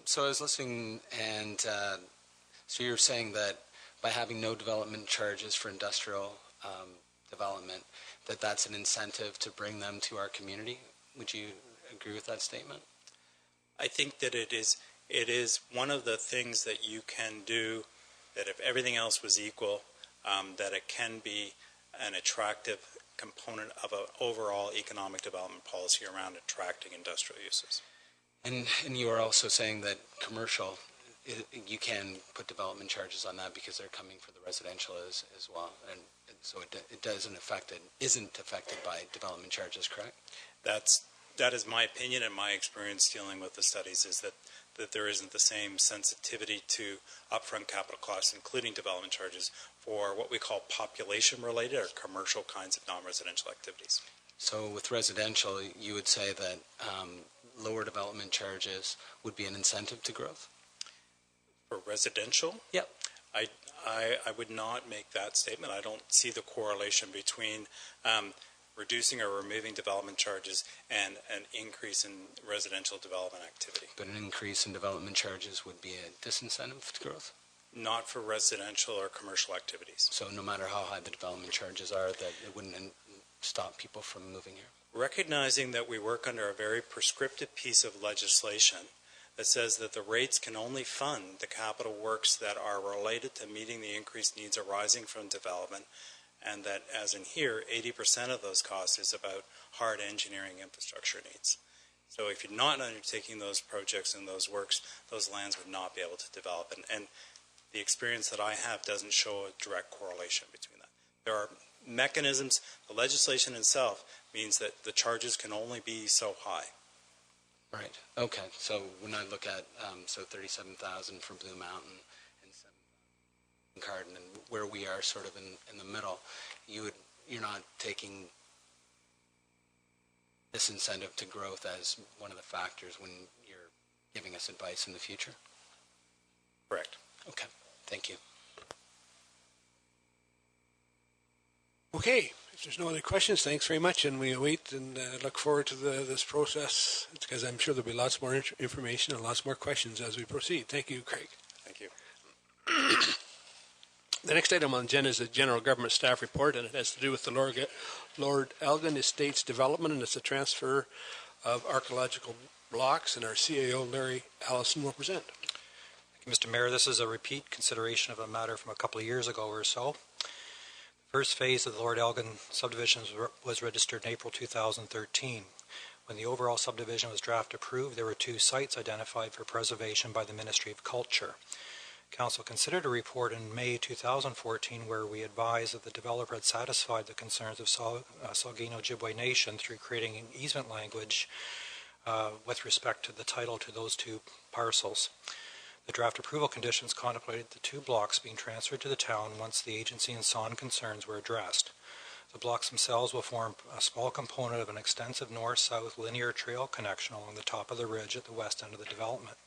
So I was listening, and so you're saying that by having no development charges for industrial development, that's an incentive to bring them to our community. Would you agree with that statement? I think that it is one of the things that you can do, that if everything else was equal, that it can be an attractive component of an overall economic development policy around attracting industrial uses. And you are also saying that commercial, you can put development charges on that because they're coming for the residential as well, and so it isn't affected by development charges, correct? That is my opinion and my experience dealing with the studies, is that there isn't the same sensitivity to upfront capital costs, including development charges, for what we call population-related or commercial kinds of non-residential activities. So with residential, you would say that lower development charges would be an incentive to growth? For residential? Yep. I would not make that statement. I don't see the correlation between reducing or removing development charges and an increase in residential development activity. But an increase in development charges would be a disincentive to growth? Not for residential or commercial activities. So no matter how high the development charges are, that it wouldn't stop people from moving here? Recognizing that we work under a very prescriptive piece of legislation that says that the rates can only fund the capital works that are related to meeting the increased needs arising from development, and that, as in here, 80% of those costs is about hard engineering infrastructure needs. So if you're not undertaking those projects and those works, those lands would not be able to develop. And the experience that I have doesn't show a direct correlation between that. There are mechanisms. The legislation itself means that the charges can only be so high. Right. Okay. So when I look at so 37,000 for Blue Mountain and 7,000 Cardin, and where we are sort of in the middle, you're not taking this incentive to growth as one of the factors when you're giving us advice in the future? Correct. Okay. Thank you. Okay, if there's no other questions, thanks very much, and we await and look forward to this process, because I'm sure there'll be lots more information and lots more questions as we proceed. Thank you, Craig. Thank you. The next item on the agenda is the General Government Staff Report, and it has to do with the Lord Elgin Estates development, and it's a transfer of archaeological blocks, and our CAO, Larry Allison, will present. Thank you, Mr. Mayor. This is a repeat consideration of a matter from a couple of years ago or so. The first phase of the Lord Elgin subdivision was registered in April 2013. When the overall subdivision was draft approved, there were 2 sites identified for preservation by the Ministry of Culture. Council considered a report in May 2014 where we advised that the developer had satisfied the concerns of Saugeen Ojibwe Nation through creating an easement language with respect to the title to those 2 parcels. The draft approval conditions contemplated the 2 blocks being transferred to the town once the agency and SON concerns were addressed. The blocks themselves will form a small component of an extensive north-south linear trail connection along the top of the ridge at the west end of the development.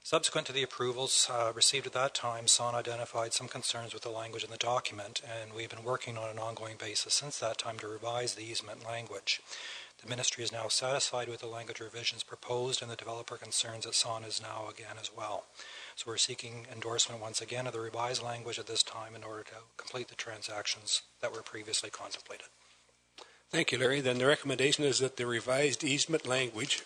Subsequent to the approvals received at that time, SON identified some concerns with the language in the document, and we've been working on an ongoing basis since that time to revise the easement language. The Ministry is now satisfied with the language revisions proposed, and the developer concerns that SON is now again as well. So we're seeking endorsement once again of the revised language at this time in order to complete the transactions that were previously contemplated. Thank you, Larry. Then the recommendation is that the revised easement language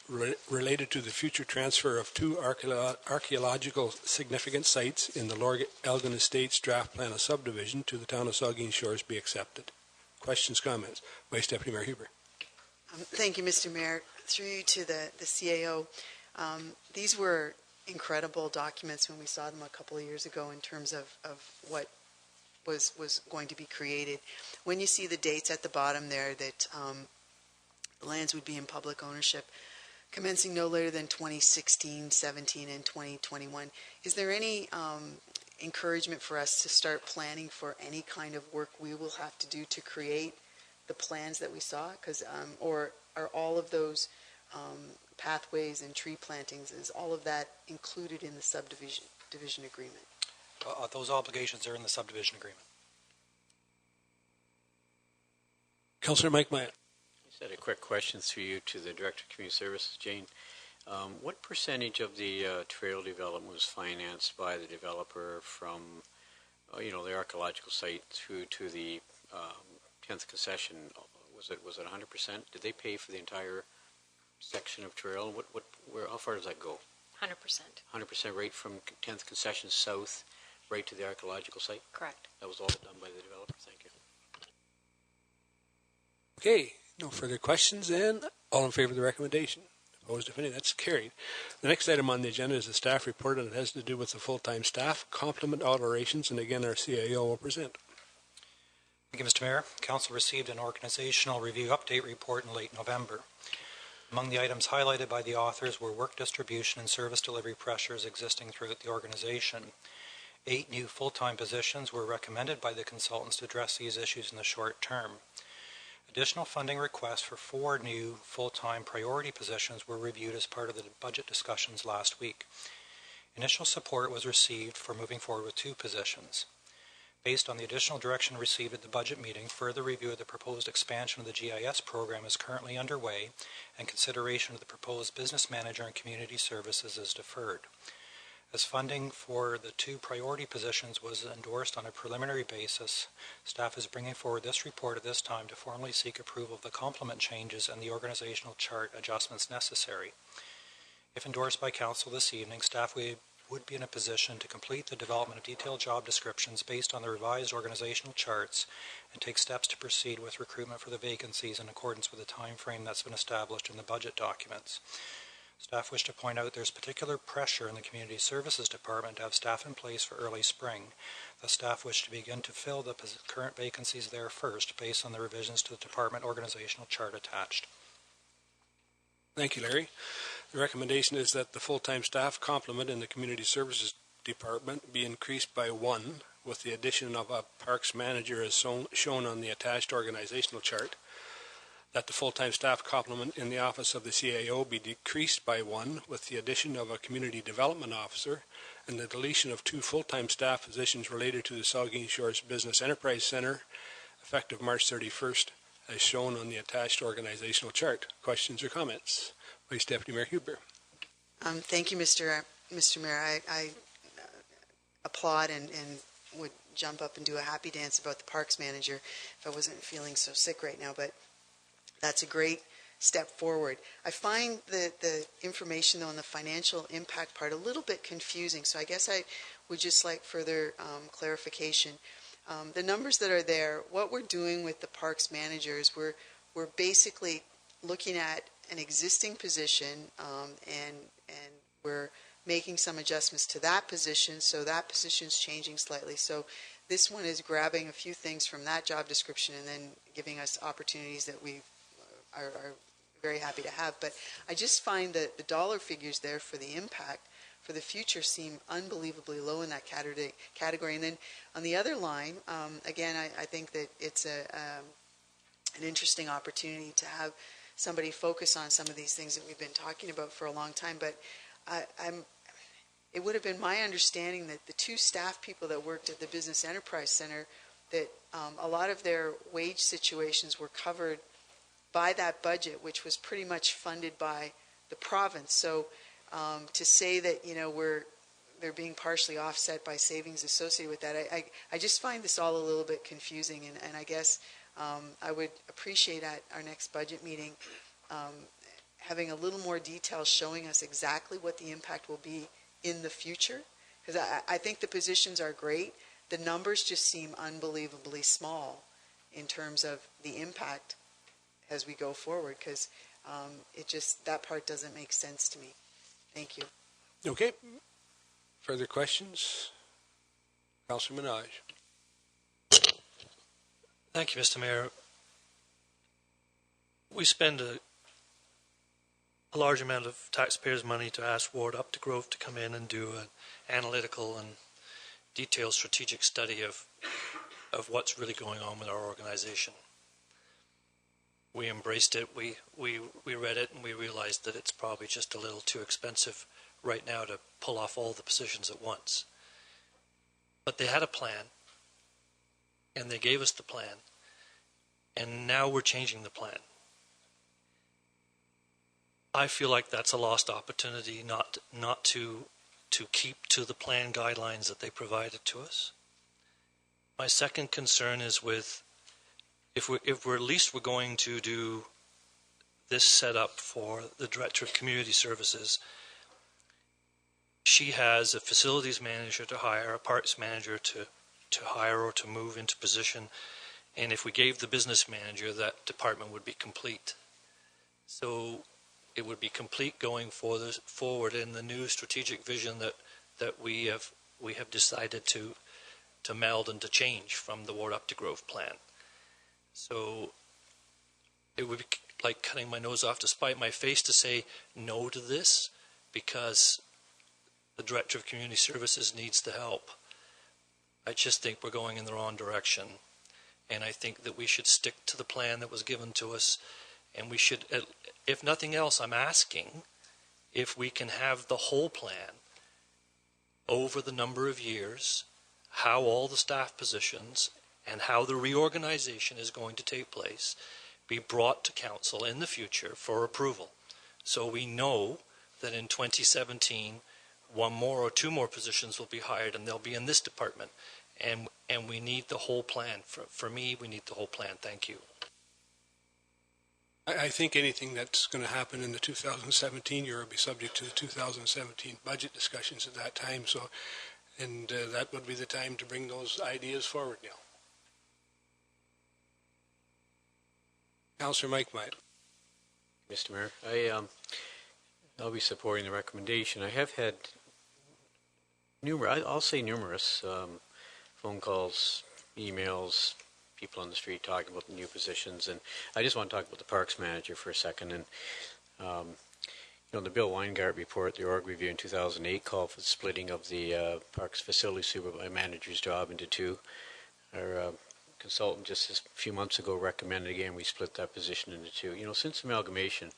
related to the future transfer of 2 archaeological significant sites in the Lord Elgin Estates draft plan of subdivision to the town of Saugeen Shores be accepted. Questions, comments? Vice Deputy Mayor Huber. Thank you, Mr. Mayor. Through you to the CAO. These were incredible documents when we saw them a couple of years ago in terms of what was going to be created. When you see the dates at the bottom there that the lands would be in public ownership commencing no later than 2016, 17, and 2021, is there any encouragement for us to start planning for any kind of work we will have to do to create the plans that we saw? Or are all of those pathways and tree plantings, is all of that included in the subdivision agreement? Those obligations are in the subdivision agreement. Councillor Mike Myatt. I just had a quick question through you to the Director of Community Services, Jane. What percentage of the trail development was financed by the developer from, the archaeological site through to the 10th concession? Was it 100%? Did they pay for the entire section of trail? How far does that go? 100%. 100% right from 10th concession south, right to the archaeological site? Correct. That was all done by the developer. Thank you. Okay, no further questions then. All in favor of the recommendation? Opposed, if any? That's carried. The next item on the agenda is the staff report, and it has to do with the full-time staff complement alterations, and again our CAO will present. Thank you, Mr. Mayor. Council received an organizational review update report in late November. Among the items highlighted by the authors were work distribution and service delivery pressures existing throughout the organization. 8 new full-time positions were recommended by the consultants to address these issues in the short term. Additional funding requests for 4 new full-time priority positions were reviewed as part of the budget discussions last week. Initial support was received for moving forward with 2 positions. Based on the additional direction received at the budget meeting, further review of the proposed expansion of the GIS program is currently underway, and consideration of the proposed business manager and community services is deferred. As funding for the 2 priority positions was endorsed on a preliminary basis, staff is bringing forward this report at this time to formally seek approval of the complement changes and the organizational chart adjustments necessary. If endorsed by Council this evening, staff would be in a position to complete the development of detailed job descriptions based on the revised organizational charts and take steps to proceed with recruitment for the vacancies in accordance with the time frame that's been established in the budget documents. Staff wish to point out there's particular pressure in the Community Services Department to have staff in place for early spring. The staff wish to begin to fill the current vacancies there first based on the revisions to the department organizational chart attached. Thank you, Larry. The recommendation is that the full-time staff complement in the Community Services Department be increased by 1 with the addition of a parks manager as shown on the attached organizational chart. That the full-time staff complement in the office of the CAO be decreased by 1 with the addition of a community development officer and the deletion of 2 full-time staff positions related to the Saugeen Shores Business Enterprise Center effective March 31st as shown on the attached organizational chart. Questions or comments? Vice Deputy Mayor Huber. Thank you, Mr. Mayor. I applaud and would jump up and do a happy dance about the parks manager if I wasn't feeling so sick right now, but that's a great step forward. I find the information, though, on the financial impact part a little bit confusing, so I guess I would just like further clarification. The numbers that are there, what we're doing with the parks managers, we're basically looking at an existing position and we're making some adjustments to that position, so that position's changing slightly. So this one is grabbing a few things from that job description and then giving us opportunities that we are very happy to have. But I just find that the dollar figures there for the impact for the future seem unbelievably low in that category. And then on the other line, again, I think that it's an interesting opportunity to have somebody focus on some of these things that we've been talking about for a long time. But it would have been my understanding that the two staff people that worked at the Business Enterprise Center, that a lot of their wage situations were covered by that budget, which was pretty much funded by the province. So to say that, they're being partially offset by savings associated with that, I just find this all a little bit confusing. And I guess I would appreciate at our next budget meeting having a little more detail showing us exactly what the impact will be in the future. Because I think the positions are great. The numbers just seem unbelievably small in terms of the impact as we go forward, because that part doesn't make sense to me. Thank you. Okay. Further questions? Councillor Minaj. Thank you, Mr. Mayor. We spend a large amount of taxpayers' money to ask Ward Up to Grove to come in and do an analytical and detailed strategic study of what's really going on with our organization. We embraced it, we read it, and we realized that it's probably just a little too expensive right now to pull off all the positions at once. But they had a plan, and they gave us the plan, and now we're changing the plan. I feel like that's a lost opportunity not to keep to the plan guidelines that they provided to us. My second concern is with if we're at least we're going to do this setup for the Director of Community Services. She has a facilities manager to hire, a parks manager to hire or to move into position, and if we gave the business manager, that department would be complete. So it would be complete going forward in the new strategic vision that we have decided to meld and to change from the Ward Up to Grove plan. So it would be like cutting my nose off to spite my face to say no to this, because the Director of Community Services needs the help. I just think we're going in the wrong direction, and I think that we should stick to the plan that was given to us, and we should, if nothing else, I'm asking if we can have the whole plan over the number of years, how all the staff positions and how the reorganization is going to take place be brought to council in the future for approval. So we know that in 2017, one more or two more positions will be hired, and they'll be in this department. And we need the whole plan. For me, we need the whole plan. Thank you. I think anything that's going to happen in the 2017 year will be subject to the 2017 budget discussions at that time. So, and that would be the time to bring those ideas forward now. Councillor Mike Myatt. Mr. Mayor, I'll be supporting the recommendation. I have had numerous phone calls, emails, people on the street talking about the new positions, and I just want to talk about the parks manager for a second. And the Bill Weingart report, the org review in 2008, called for the splitting of the parks facility supervisor manager's job into two. Our consultant just a few months ago recommended again we split that position into two. Since amalgamation,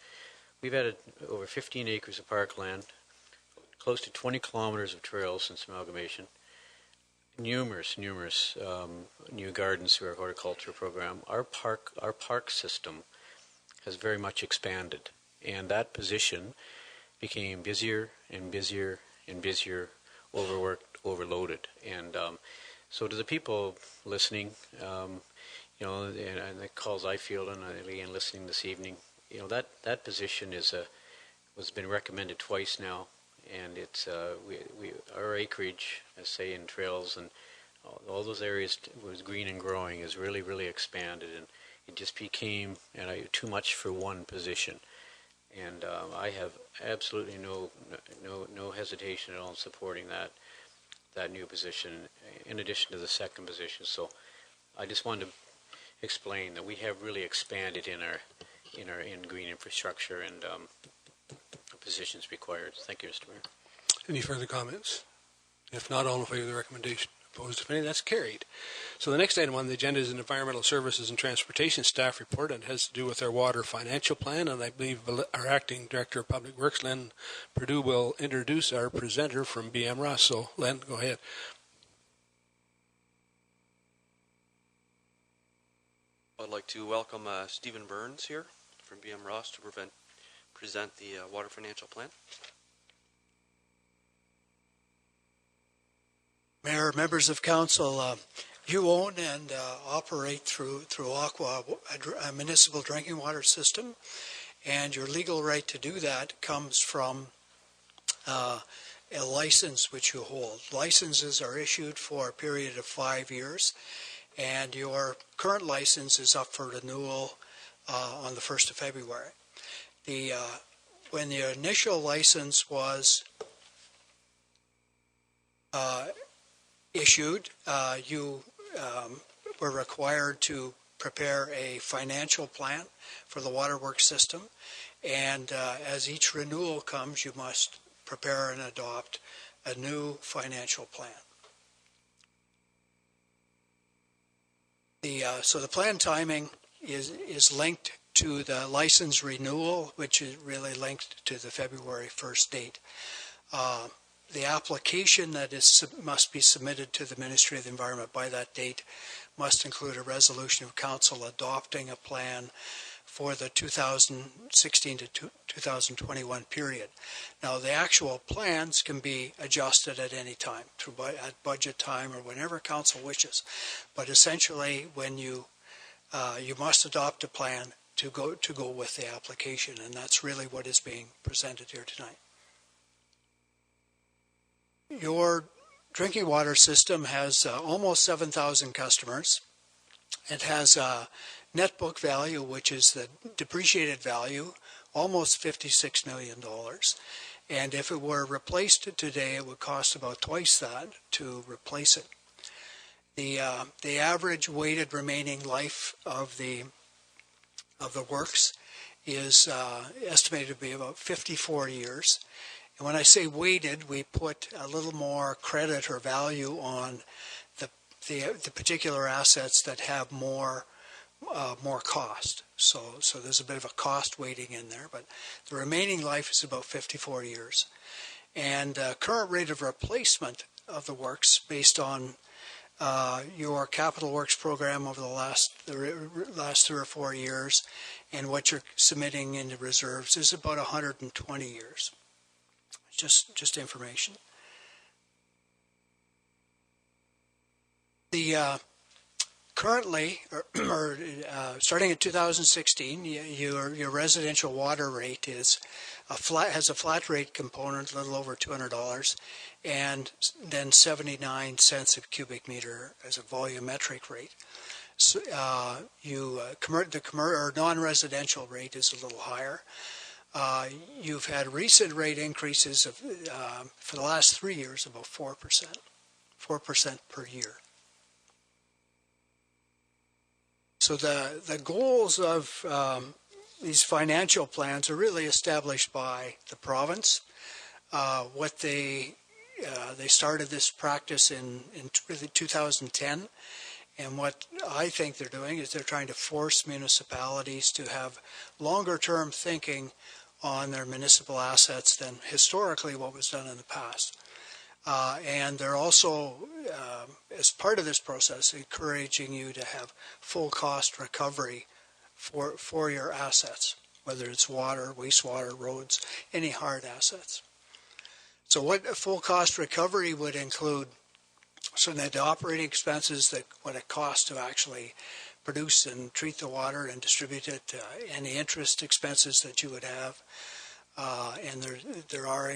we've added over 15 acres of parkland, close to 20 kilometers of trails since amalgamation, numerous new gardens through our horticulture program. Our park system has very much expanded, and that position became busier and busier and busier, overworked, overloaded. And so to the people listening, and the calls I fielded and again listening this evening, that position was been recommended twice now, and it's our acreage, say in trails and all those areas was green and growing, is really expanded, and it just became too much for one position. And I have absolutely no hesitation at all in supporting that new position, in addition to the second position. So I just wanted to explain that we have really expanded in green infrastructure and positions required. Thank you, Mr. Mayor. Any further comments? If not, all in favor of the recommendation. Opposed, if any, that's carried. So the next item on the agenda is an Environmental Services and Transportation Staff Report, and it has to do with our water financial plan, and I believe our Acting Director of Public Works, Len Perdue, will introduce our presenter from BM Ross. So, Len, go ahead. I'd like to welcome Stephen Burns here from BM Ross to present the water financial plan. Mayor, members of council, you own and operate through Aqua a municipal drinking water system, and your legal right to do that comes from a license which you hold. Licenses are issued for a period of 5 years, and your current license is up for renewal on the 1st of February. When the initial license was issued, you were required to prepare a financial plan for the waterworks system, and as each renewal comes, you must prepare and adopt a new financial plan. So the plan timing is linked to the license renewal, which is really linked to the February 1st date. The application that must be submitted to the Ministry of the Environment by that date must include a resolution of council adopting a plan for the 2016 to 2021 period. Now, the actual plans can be adjusted at any time, at budget time or whenever council wishes. But essentially, when you must adopt a plan to go with the application, and that's really what is being presented here tonight. Your drinking water system has almost 7,000 customers. It has a net book value, which is the depreciated value, almost $56 million. And if it were replaced today, it would cost about twice that to replace it. The average weighted remaining life of the works is estimated to be about 54 years. And when I say weighted, we put a little more credit or value on the particular assets that have more cost. So there's a bit of a cost weighting in there, but the remaining life is about 54 years. And current rate of replacement of the works based on your capital works program over the last 3 or 4 years and what you're submitting into reserves is about 120 years. Just information. Currently, starting in 2016, your residential water rate has a flat rate component, a little over $200, and then 79 cents a cubic meter as a volumetric rate. So, the non-residential rate is a little higher. You've had recent rate increases of, for the last 3 years, about 4% per year. So the goals of these financial plans are really established by the province. What they started this practice in really 2010. And what I think they're doing is they're trying to force municipalities to have longer-term thinking on their municipal assets than historically what was done in the past. And they're also, as part of this process, encouraging you to have full cost recovery for your assets, whether it's water, wastewater, roads, any hard assets. So what a full cost recovery would include, so that the operating expenses, what it costs to actually produce and treat the water and distribute it, any interest expenses that you would have, and there are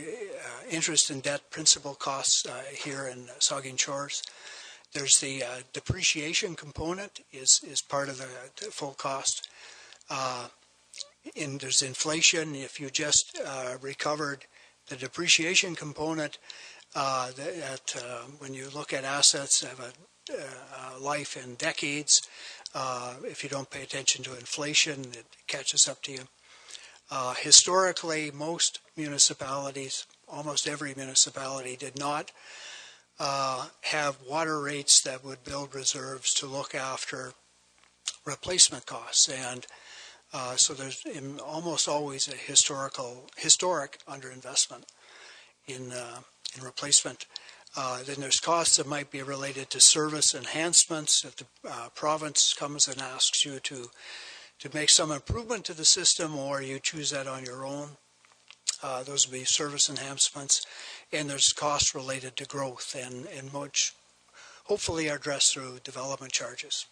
interest and debt principal costs here in Saugeen Shores. There's the depreciation component is part of the full cost. And there's inflation. If you just recovered the depreciation component, when you look at assets that have a life in decades, if you don't pay attention to inflation, it catches up to you. Historically, most municipalities, almost every municipality did not have water rates that would build reserves to look after replacement costs. And so there's almost always a historic underinvestment in replacement. Then there's costs that might be related to service enhancements. If the province comes and asks you to make some improvement to the system, or you choose that on your own, those would be service enhancements. And there's costs related to growth, and which hopefully are addressed through development charges.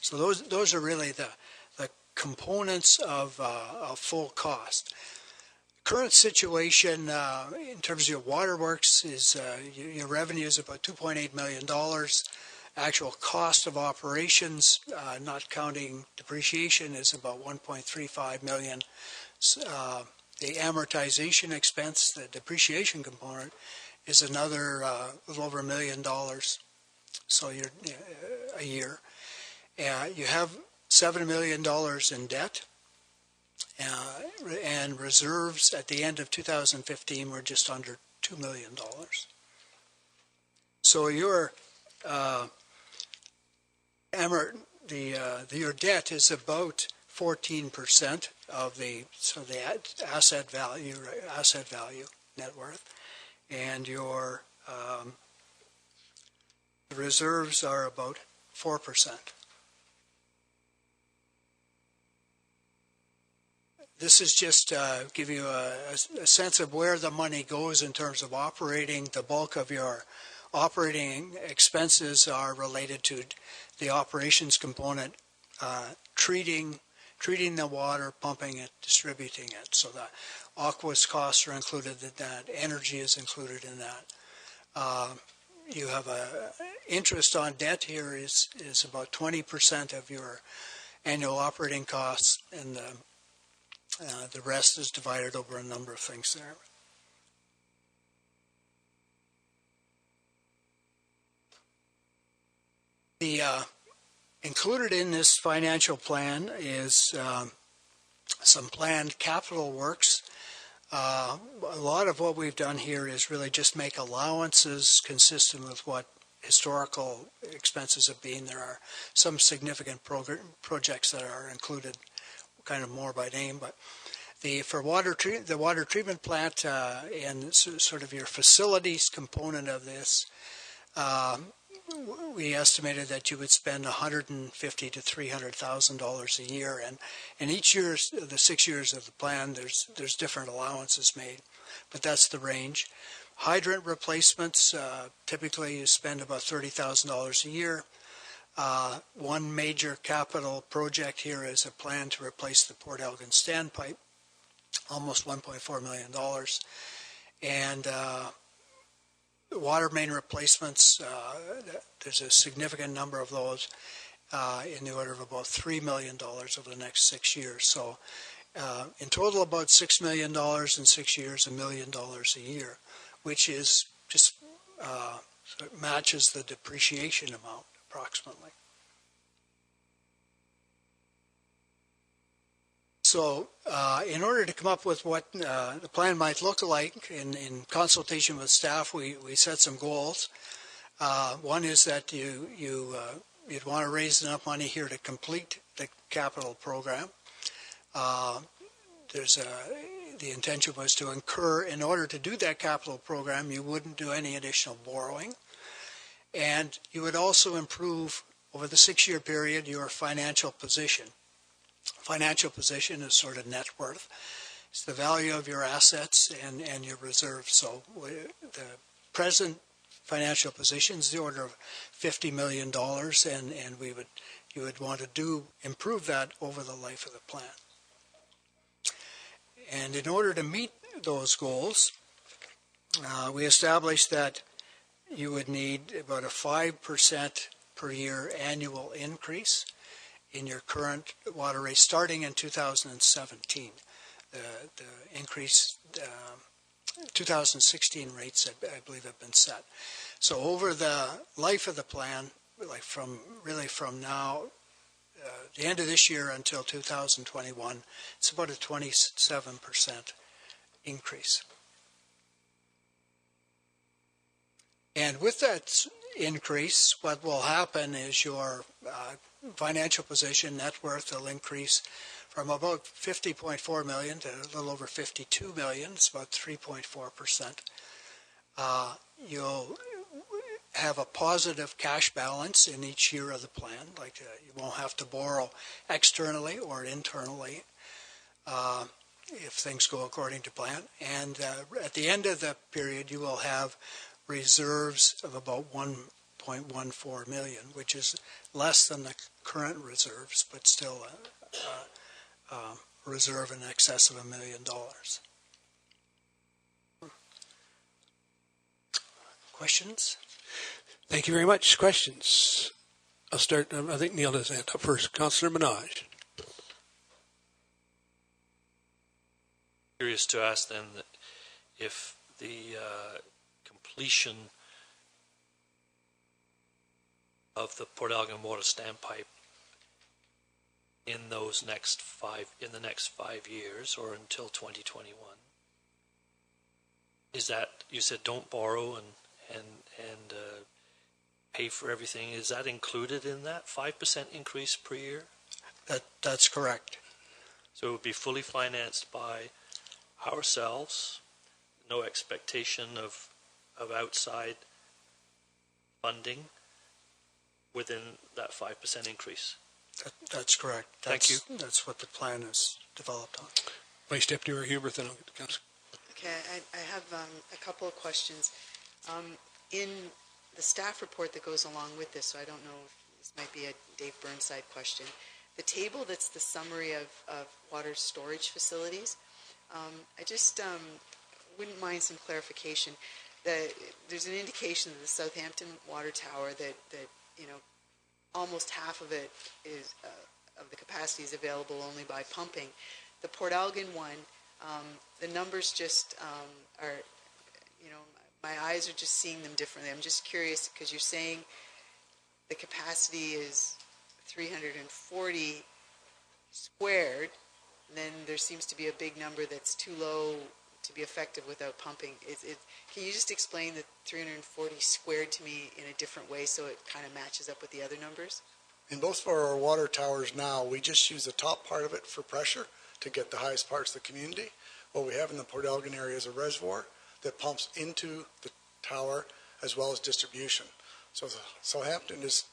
So those are really the components of full cost. Current situation in terms of your waterworks is your revenue is about $2.8 million. Actual cost of operations, not counting depreciation, is about $1.35 million. The amortization expense, the depreciation component, is another little over $1 million. So you're a year. You have $7 million in debt, and reserves at the end of 2015 were just under $2 million. So your your debt is about 14% of the asset value net worth, and your reserves are about 4%. This is just give you a sense of where the money goes in terms of operating. The bulk of your operating expenses are related to the operations component, treating the water, pumping it, distributing it. So the Aqua's costs are included in that. Energy is included in that. You have interest on debt here is about 20% of your annual operating costs, and the rest is divided over a number of things there. Included in this financial plan is some planned capital works. A lot of what we've done here is really just make allowances consistent with what historical expenses have been. There are some significant projects that are included kind of more by name, but the water treatment plant and sort of your facilities component of this, we estimated that you would spend $150,000 to $300,000 a year, and each year, the 6 years of the plan, there's different allowances made, but that's the range. Hydrant replacements, typically you spend about $30,000 a year. One major capital project here is a plan to replace the Port Elgin standpipe, almost $1.4 million. And water main replacements, there's a significant number of those in the order of about $3 million over the next 6 years. So in total about $6 million in 6 years, $1 million a year, which is just matches the depreciation amount approximately. So in order to come up with what the plan might look like, in consultation with staff, we set some goals. One is that you'd want to raise enough money here to complete the capital program. The intention was to incur, in order to do that capital program, you wouldn't do any additional borrowing. And you would also improve, over the 6-year period, your financial position. Financial position is sort of net worth. It's the value of your assets and your reserves. So the present financial position is the order of $50 million, and you would want to improve that over the life of the plan. And in order to meet those goals, we established that you would need about a 5% per year annual increase in your current water rate starting in 2017. The increase, 2016 rates, I believe, have been set. So over the life of the plan, like from now, the end of this year until 2021, it's about a 27% increase. And with that increase, what will happen is your financial position, net worth, will increase from about 50.4 million to a little over 52 million. It's about 3.4%. You'll have a positive cash balance in each year of the plan. Like you won't have to borrow externally or internally if things go according to plan. And at the end of the period, you will have reserves of about 1.14 million, which is less than the current reserves, but still a reserve in excess of $1 million. Questions? Thank you very much. Questions? I'll start. I think Neil has hand up first. Councillor Minaj. Curious to ask then if the completion of the Port Elgin water standpipe in the next 5 years or until 2021 is that you said don't borrow and pay for everything. Is that included in that 5% increase per year? That's correct. So it would be fully financed by ourselves, no expectation of outside funding within that 5% increase. That's correct. Thank you. That's what the plan is developed on. Vice Deputy Hubert, then I'll get to Councillor. Okay, I have a couple of questions. In the staff report that goes along with this, so I don't know if this might be a Dave Burnside question, the table that's the summary of water storage facilities, I just wouldn't mind some clarification. There's an indication that the Southampton water tower that almost half of it is of the capacity is available only by pumping. The Port Elgin one, the numbers just are, my eyes are just seeing them differently. I'm just curious because you're saying the capacity is 340 squared, and then there seems to be a big number that's too low to be effective without pumping. Can you just explain the 340 squared to me in a different way so it kind of matches up with the other numbers? In both of our water towers now, we just use the top part of it for pressure to get the highest parts of the community. What we have in the Port Elgin area is a reservoir that pumps into the tower as well as distribution. So the Southampton is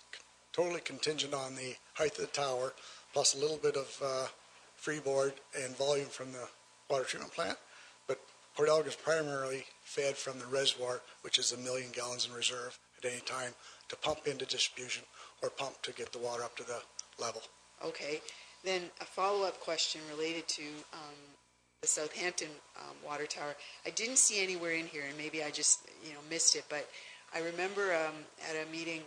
totally contingent on the height of the tower plus a little bit of freeboard and volume from the water treatment plant. But Port Elgin is primarily fed from the reservoir, which is 1 million gallons in reserve at any time to pump into distribution or pump to get the water up to the level. Okay. Then a follow-up question related to the Southampton water tower. I didn't see anywhere in here, and maybe I just missed it, but I remember at a meeting,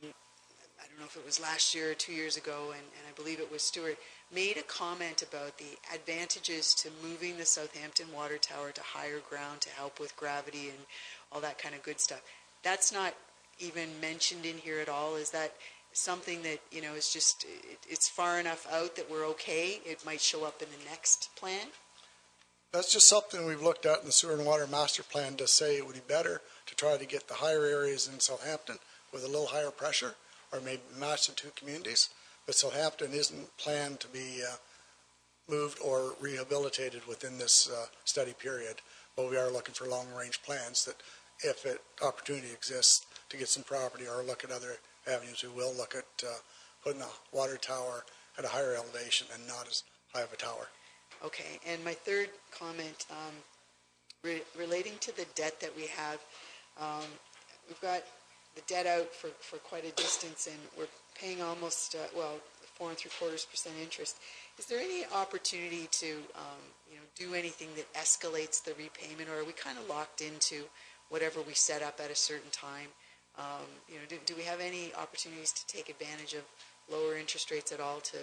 I don't know if it was last year or 2 years ago, and I believe it was Stuart, made a comment about the advantages to moving the Southampton water tower to higher ground to help with gravity and all that kind of good stuff. That's not even mentioned in here at all. Is that something that is just it's far enough out that we're okay? It might show up in the next plan. That's just something we've looked at in the sewer and water master plan to say it would be better to try to get the higher areas in Southampton with a little higher pressure, or maybe match the two communities. But Southampton isn't planned to be moved or rehabilitated within this study period. But we are looking for long-range plans that, if an opportunity exists to get some property or look at other avenues, we will look at putting the water tower at a higher elevation and not as high of a tower. Okay, and my third comment, relating to the debt that we have, we've got the debt out for quite a distance, and we're paying almost 4.75% interest. Is there any opportunity to do anything that escalates the repayment, or are we kind of locked into whatever we set up at a certain time? Do we have any opportunities to take advantage of lower interest rates at all to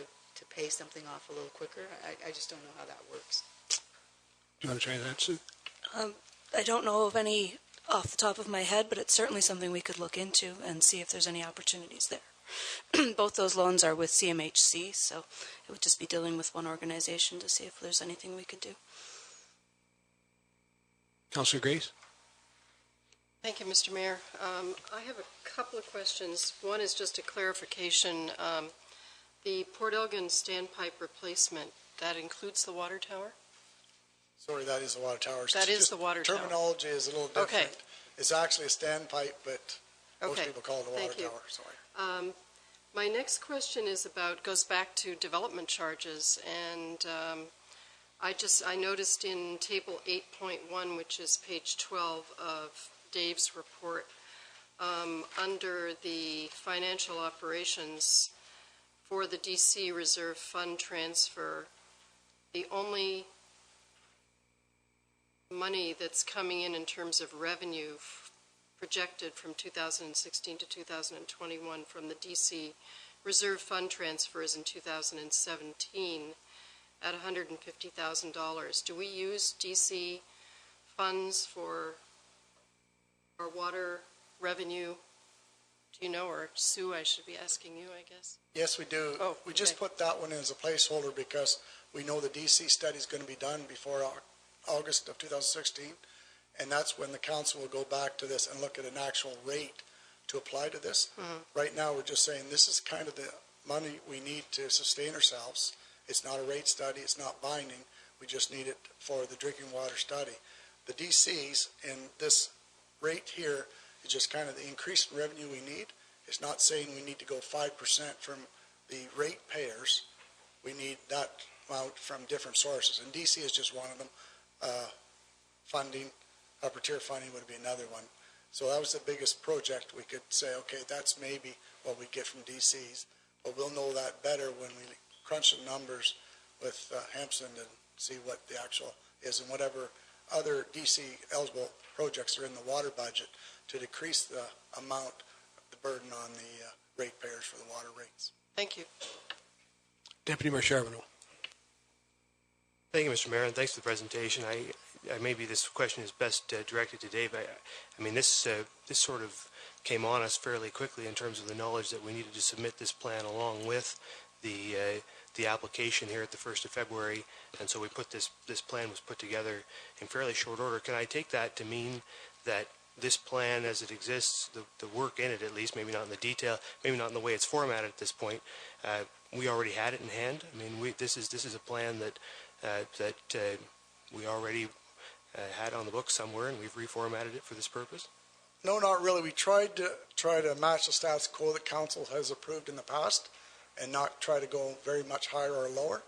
pay something off a little quicker? I just don't know how that works. Do you want to try that, Sue? I don't know of any off the top of my head, but it's certainly something we could look into and see if there's any opportunities there. Both those loans are with CMHC, so it would just be dealing with one organization to see if there's anything we could do. Councillor Grace? Thank you, Mr. Mayor. I have a couple of questions. One is just a clarification. The Port Elgin standpipe replacement, that includes the water tower? Sorry, that is the water tower. That is the water tower. Terminology is a little different. Okay. It's actually a standpipe, but most Okay. people call it a water Thank you. tower. Sorry. My next question is goes back to development charges, and I noticed in table 8.1, which is page 12 of Dave's report, under the financial operations for the DC Reserve Fund transfer, the only money that's coming in terms of revenue projected from 2016 to 2021 from the DC Reserve Fund transfers in 2017 at $150,000. Do we use DC funds for our water revenue? Do you know, or Sue, I should be asking you, I guess? Yes, we do. Oh, we just put that one in as a placeholder because we know the DC study is going to be done before August of 2016, and that's when the council will go back to this and look at an actual rate to apply to this. Right now, we're just saying this is kind of the money we need to sustain ourselves. It's not a rate study. It's not binding. We just need it for the drinking water study. The DCs in this rate here is just kind of the increased revenue we need. It's not saying we need to go 5% from the rate payers. We need that amount from different sources, and DC is just one of them. Funding, upper tier funding would be another one. So that was the biggest project. We could say, okay, that's maybe what we get from DCs, but we'll know that better when we crunch the numbers with Hampson and see what the actual is, and whatever other DC eligible projects are in the water budget to decrease the amount, the burden on the ratepayers for the water rates. Thank you. Deputy Mayor Charbonneau. Thank you, Mr. Mayor, and thanks for the presentation. Maybe this question is best directed to Dave. I mean, this sort of came on us fairly quickly in terms of the knowledge that we needed to submit this plan along with the application here at the 1st of February, and so we put this plan was put together in fairly short order. Can I take that to mean that this plan as it exists, the work in it at least, maybe not in the detail, maybe not in the way it's formatted at this point, we already had it in hand? I mean, this is a plan that we already had on the books somewhere, and we've reformatted it for this purpose? No, not really. We tried to match the status quo that council has approved in the past and not try to go very much higher or lower.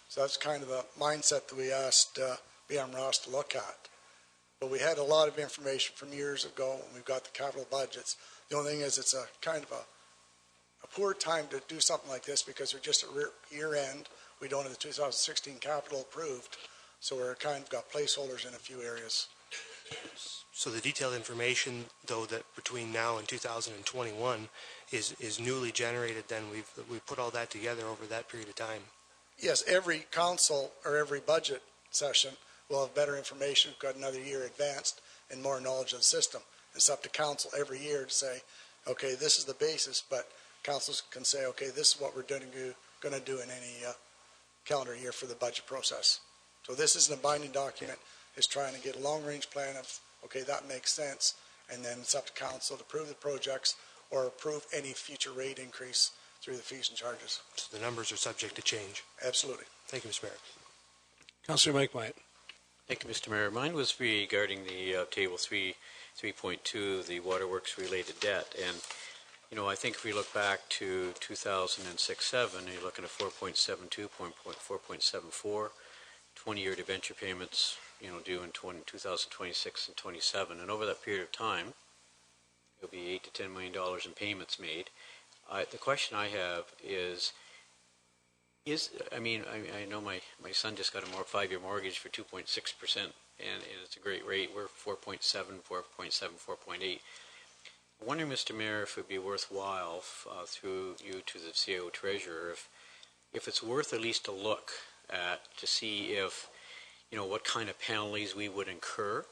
So that's kind of the mindset that we asked BM Ross to look at. But we had a lot of information from years ago, and we've got the capital budgets. The only thing is it's a kind of a poor time to do something like this because we're just at year end. We don't have the 2016 capital approved, so we're kind of got placeholders in a few areas. So the detailed information, though, that between now and 2021 is newly generated, then we've put all that together over that period of time? Yes, every council or every budget session will have better information. We've got another year advanced and more knowledge of the system. It's up to council every year to say, okay, this is the basis, but councils can say, okay, this is what we're going to do in any calendar year for the budget process. So this isn't a binding document. It's trying to get a long-range plan of, okay, that makes sense, and then it's up to council to approve the projects or approve any future rate increase through the fees and charges. So the numbers are subject to change? Absolutely. Thank you, Mr. Mayor. Councillor Mike Wyatt. Thank you, Mr. Mayor. Mine was regarding the table 3.2, the waterworks related debt. And, you know, I think if we look back to 2006-7, you're looking at 4.72, 4.74, 20-year debenture payments, you know, due in 2026 and 27. And over that period of time, there'll be $8 to $10 million in payments made. The question I have is I mean, I know my son just got a 5-year mortgage for 2.6%, and it's a great rate. We're 4.7, 4.7, 4.8. I'm wondering, Mr. Mayor, if it would be worthwhile through you to the CAO Treasurer, if it's worth at least a look at to see if, you know, what kind of penalties we would incur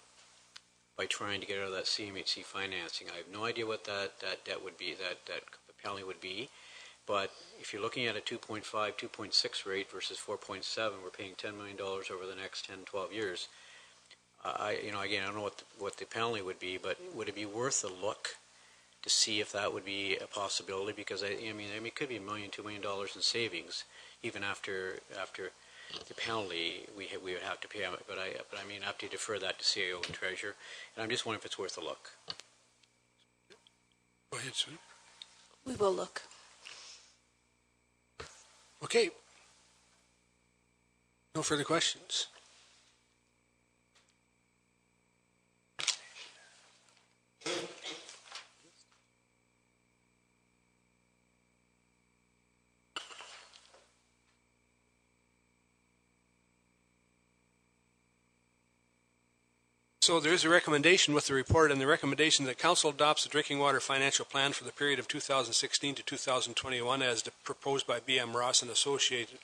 by trying to get out of that CMHC financing. I have no idea what that debt would be, that penalty would be. But if you're looking at a 2.5, 2.6 rate versus 4.7, we're paying $10 million over the next 10, 12 years. Again, I don't know what the penalty would be, but would it be worth a look to see if that would be a possibility? Because it could be $1 million, $2 million in savings, even after the penalty we would have to pay. But I have to defer that to CAO and Treasurer, and I'm just wondering if it's worth a look. Go ahead, Sue. We will look. Okay. No further questions. So there is a recommendation with the report, and the recommendation that Council adopts the drinking water financial plan for the period of 2016 to 2021 as proposed by BM Ross and Associated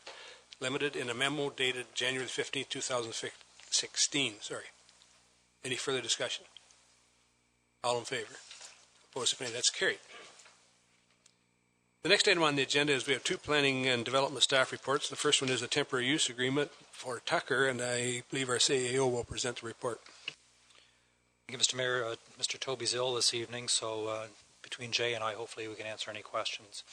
Limited in a memo dated January 15, 2016. Any further discussion? All in favor? Opposed, if any, that's carried. The next item on the agenda is we have two planning and development staff reports. The first one is a temporary use agreement for Tucker, and I believe our CAO will present the report. Thank you, Mr. Mayor. Mr. Toby's ill this evening, so between Jay and I, hopefully we can answer any questions.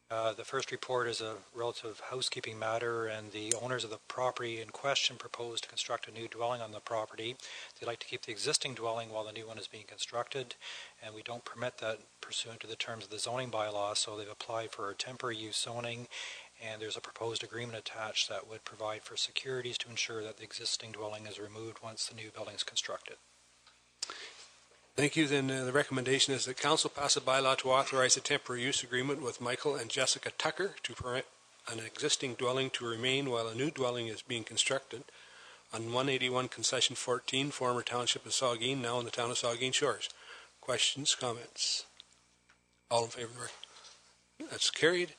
The first report is a relative housekeeping matter, and the owners of the property in question propose to construct a new dwelling on the property. They'd like to keep the existing dwelling while the new one is being constructed, and we don't permit that pursuant to the terms of the zoning bylaw, so they've applied for a temporary use zoning, and there's a proposed agreement attached that would provide for securities to ensure that the existing dwelling is removed once the new building is constructed. Thank you. Then the recommendation is that Council pass a bylaw to authorize a temporary use agreement with Michael and Jessica Tucker to permit an existing dwelling to remain while a new dwelling is being constructed on 181 Concession 14, former Township of Saugeen, now in the Town of Saugeen Shores. Questions, comments? All in favor? That's carried.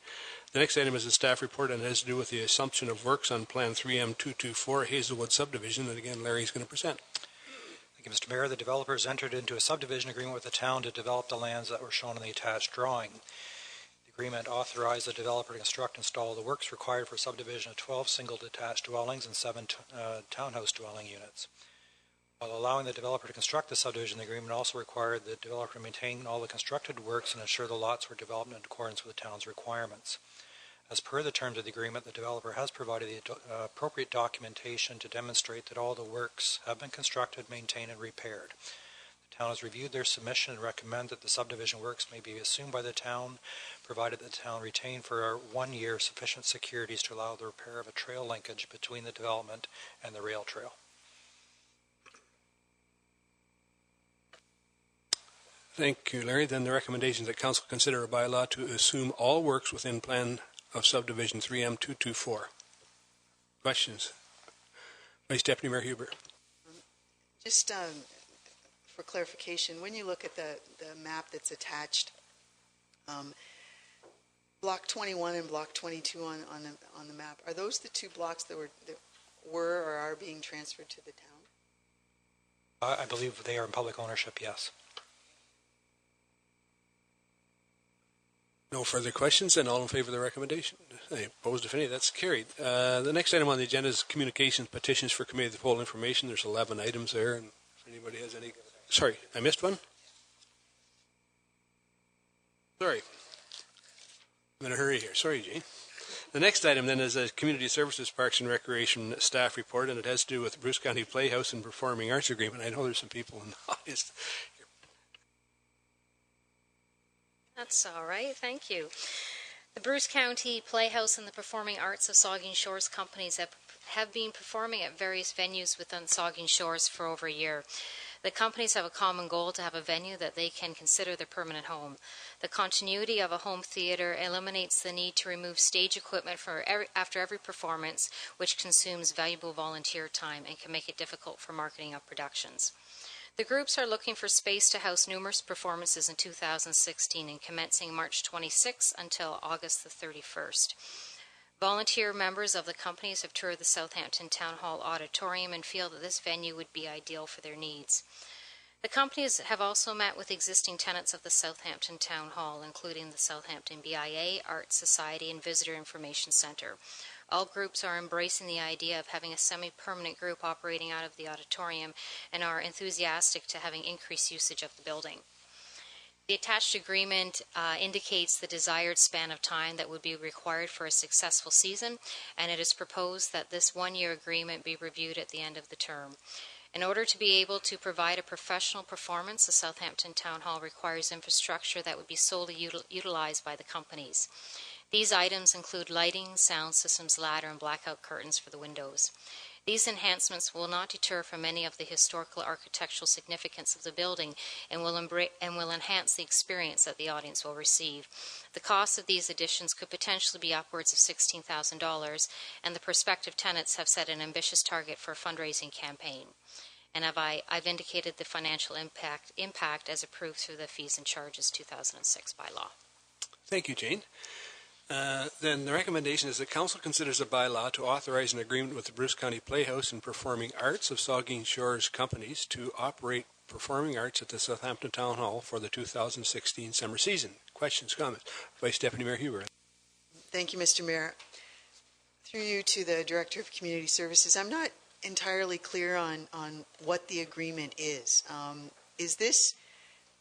The next item is a staff report, and it has to do with the assumption of works on Plan 3M224 Hazelwood Subdivision, and again, Larry's going to present. Thank you, Mr. Mayor. The developers entered into a subdivision agreement with the town to develop the lands that were shown in the attached drawing. The agreement authorized the developer to construct and install the works required for subdivision of 12 single detached dwellings and 7 townhouse dwelling units. While allowing the developer to construct the subdivision, the agreement also required the developer to maintain all the constructed works and ensure the lots were developed in accordance with the town's requirements. As per the terms of the agreement, the developer has provided the appropriate documentation to demonstrate that all the works have been constructed, maintained, and repaired. The town has reviewed their submission and recommend that the subdivision works may be assumed by the town, provided the town retain for 1 year sufficient securities to allow the repair of a trail linkage between the development and the rail trail. Thank you, Larry. Then the recommendation is that Council consider a bylaw to assume all works within Plan of Subdivision 3M224. Questions? Vice Deputy Mayor Huber. Just for clarification, when you look at the map that's attached, Block 21 and Block 22 on the map, are those the two blocks that were or are being transferred to the town? I believe they are in public ownership, yes. No further questions, and all in favor of the recommendation? Opposed, if any? That's carried. The next item on the agenda is communications petitions for committee of the whole information. There's 11 items there, and if anybody has any... Sorry, I missed one? Sorry. I'm in a hurry here. Sorry, Gene. The next item then is a Community Services Parks and Recreation staff report, and it has to do with the Bruce County Playhouse and Performing Arts Agreement. I know there's some people in the audience. That's all right. Thank you. The Bruce County Playhouse and the Performing Arts of Saugeen Shores companies have been performing at various venues within Saugeen Shores for over a year. The companies have a common goal to have a venue that they can consider their permanent home. The continuity of a home theater eliminates the need to remove stage equipment after every performance, which consumes valuable volunteer time and can make it difficult for marketing of productions. The groups are looking for space to house numerous performances in 2016 and commencing March 26 until August the 31st. Volunteer members of the companies have toured the Southampton Town Hall Auditorium and feel that this venue would be ideal for their needs. The companies have also met with existing tenants of the Southampton Town Hall, including the Southampton BIA, Arts Society, and Visitor Information Center. All groups are embracing the idea of having a semi-permanent group operating out of the auditorium and are enthusiastic to having increased usage of the building. The attached agreement indicates the desired span of time that would be required for a successful season, and it is proposed that this one-year agreement be reviewed at the end of the term. In order to be able to provide a professional performance, the Southampton Town Hall requires infrastructure that would be solely utilized by the companies. These items include lighting, sound systems, ladder, and blackout curtains for the windows. These enhancements will not deter from any of the historical architectural significance of the building and will enhance the experience that the audience will receive. The cost of these additions could potentially be upwards of $16,000, and the prospective tenants have set an ambitious target for a fundraising campaign. And I've indicated the financial impact as approved through the Fees and Charges 2006 bylaw. Thank you, Jane. Then the recommendation is that Council considers a bylaw to authorize an agreement with the Bruce County Playhouse and Performing Arts of Saugeen Shores companies to operate performing arts at the Southampton Town Hall for the 2016 summer season. Questions, comments? Vice Deputy Mayor Huber. Thank you, Mr. Mayor. Through you to the Director of Community Services, I'm not entirely clear on what the agreement is. Is this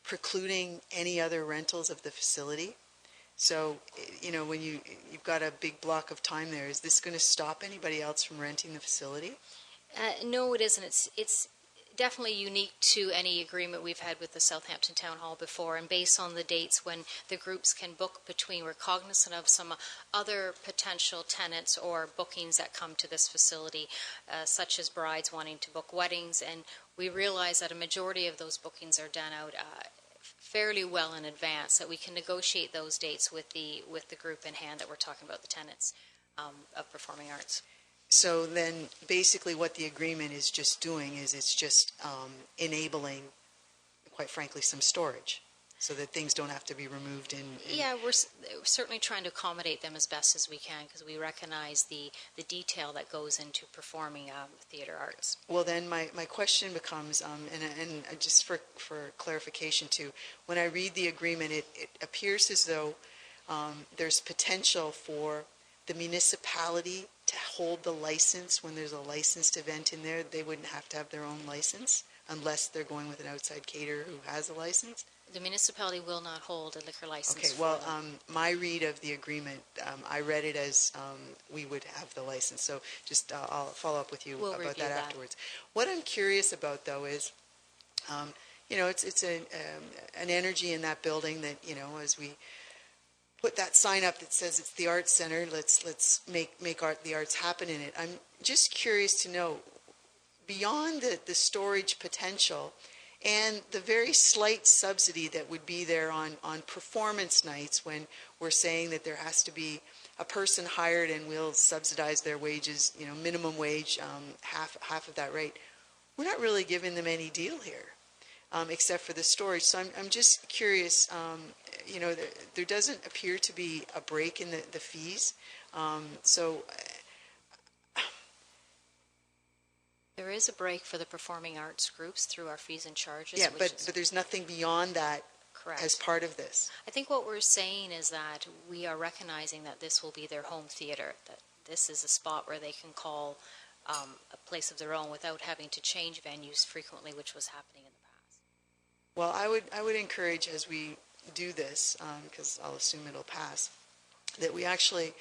precluding any other rentals of the facility? So, you know, when you've got a big block of time there, is this going to stop anybody else from renting the facility? No, it isn't. It's definitely unique to any agreement we've had with the Southampton Town Hall before, and based on the dates when the groups can book between. We're cognizant of some other potential tenants or bookings that come to this facility, such as brides wanting to book weddings, and we realize that a majority of those bookings are done out fairly well in advance, that we can negotiate those dates with the group in hand that we're talking about, the tenants of performing arts. So then basically what the agreement is just doing is it's just enabling, quite frankly, some storage so that things don't have to be removed. Yeah, we're certainly trying to accommodate them as best as we can because we recognize the detail that goes into performing theater arts. Well, then my question becomes, and just for clarification too, when I read the agreement, it appears as though there's potential for the municipality to hold the license when there's a licensed event in there. They wouldn't have to have their own license unless they're going with an outside caterer who has a license. The municipality will not hold a liquor license. Okay, well, my read of the agreement, I read it as we would have the license. So just I'll follow up with you about that afterwards. What I'm curious about, though, is, you know, it's an energy in that building that, you know, as we put that sign up that says it's the Arts Center, let's make the arts happen in it. I'm just curious to know, beyond the storage potential and the very slight subsidy that would be there on performance nights when we're saying that there has to be a person hired and we'll subsidize their wages, you know, minimum wage, half of that rate, we're not really giving them any deal here. Except for the storage. So I'm just curious, you know, there doesn't appear to be a break in the fees. There is a break for the performing arts groups through our fees and charges. Yeah, but there's nothing beyond that. Correct. As part of this. I think what we're saying is that we are recognizing that this will be their home theater, that this is a spot where they can call a place of their own without having to change venues frequently, which was happening in the past. Well, I would encourage, as we do this, because I'll assume it'll pass, that we actually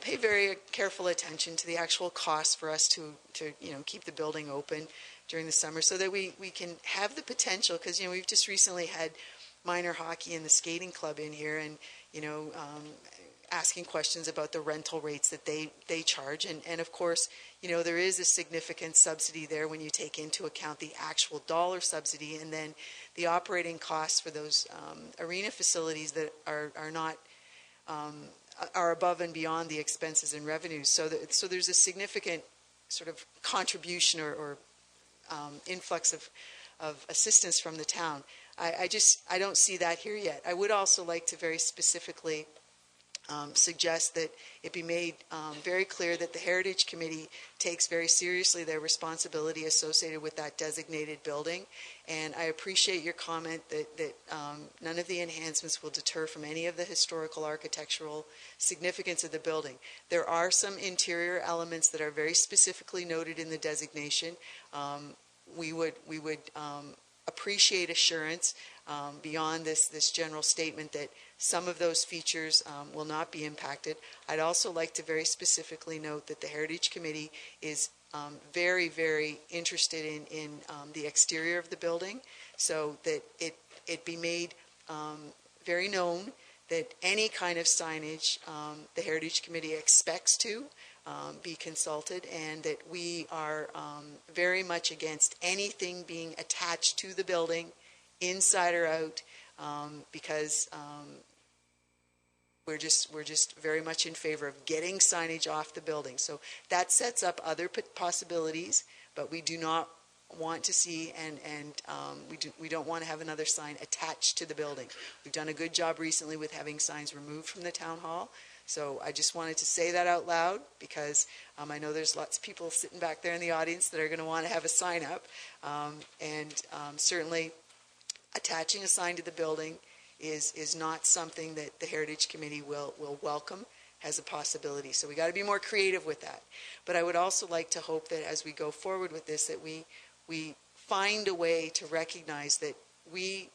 pay very careful attention to the actual cost for us to you know, keep the building open during the summer, so that we can have the potential, because, you know, we've just recently had minor hockey and the skating club in here, and, you know, asking questions about the rental rates that they charge, and of course, you know, there is a significant subsidy there when you take into account the actual dollar subsidy and then the operating costs for those arena facilities that are not are above and beyond the expenses and revenues. So there's a significant sort of contribution or influx of assistance from the town. I don't see that here yet. I would also like to very specifically suggest that it be made very clear that the Heritage Committee takes very seriously their responsibility associated with that designated building. And I appreciate your comment that none of the enhancements will deter from any of the historical architectural significance of the building. There are some interior elements that are very specifically noted in the designation. We would appreciate assurance beyond this general statement that some of those features will not be impacted. I'd also like to very specifically note that the Heritage Committee is very, very interested in the exterior of the building, so that it be made very known that any kind of signage the Heritage Committee expects to be consulted, and that we are very much against anything being attached to the building, inside or out, because we're just very much in favor of getting signage off the building. So that sets up other possibilities, but we do not want to see, and we don't want to have another sign attached to the building. We've done a good job recently with having signs removed from the town hall. So I just wanted to say that out loud, because I know there's lots of people sitting back there in the audience that are going to want to have a sign up, and certainly attaching a sign to the building is not something that the Heritage Committee will welcome as a possibility. So we got to be more creative with that. But I would also like to hope that as we go forward with this, that we find a way to recognize that we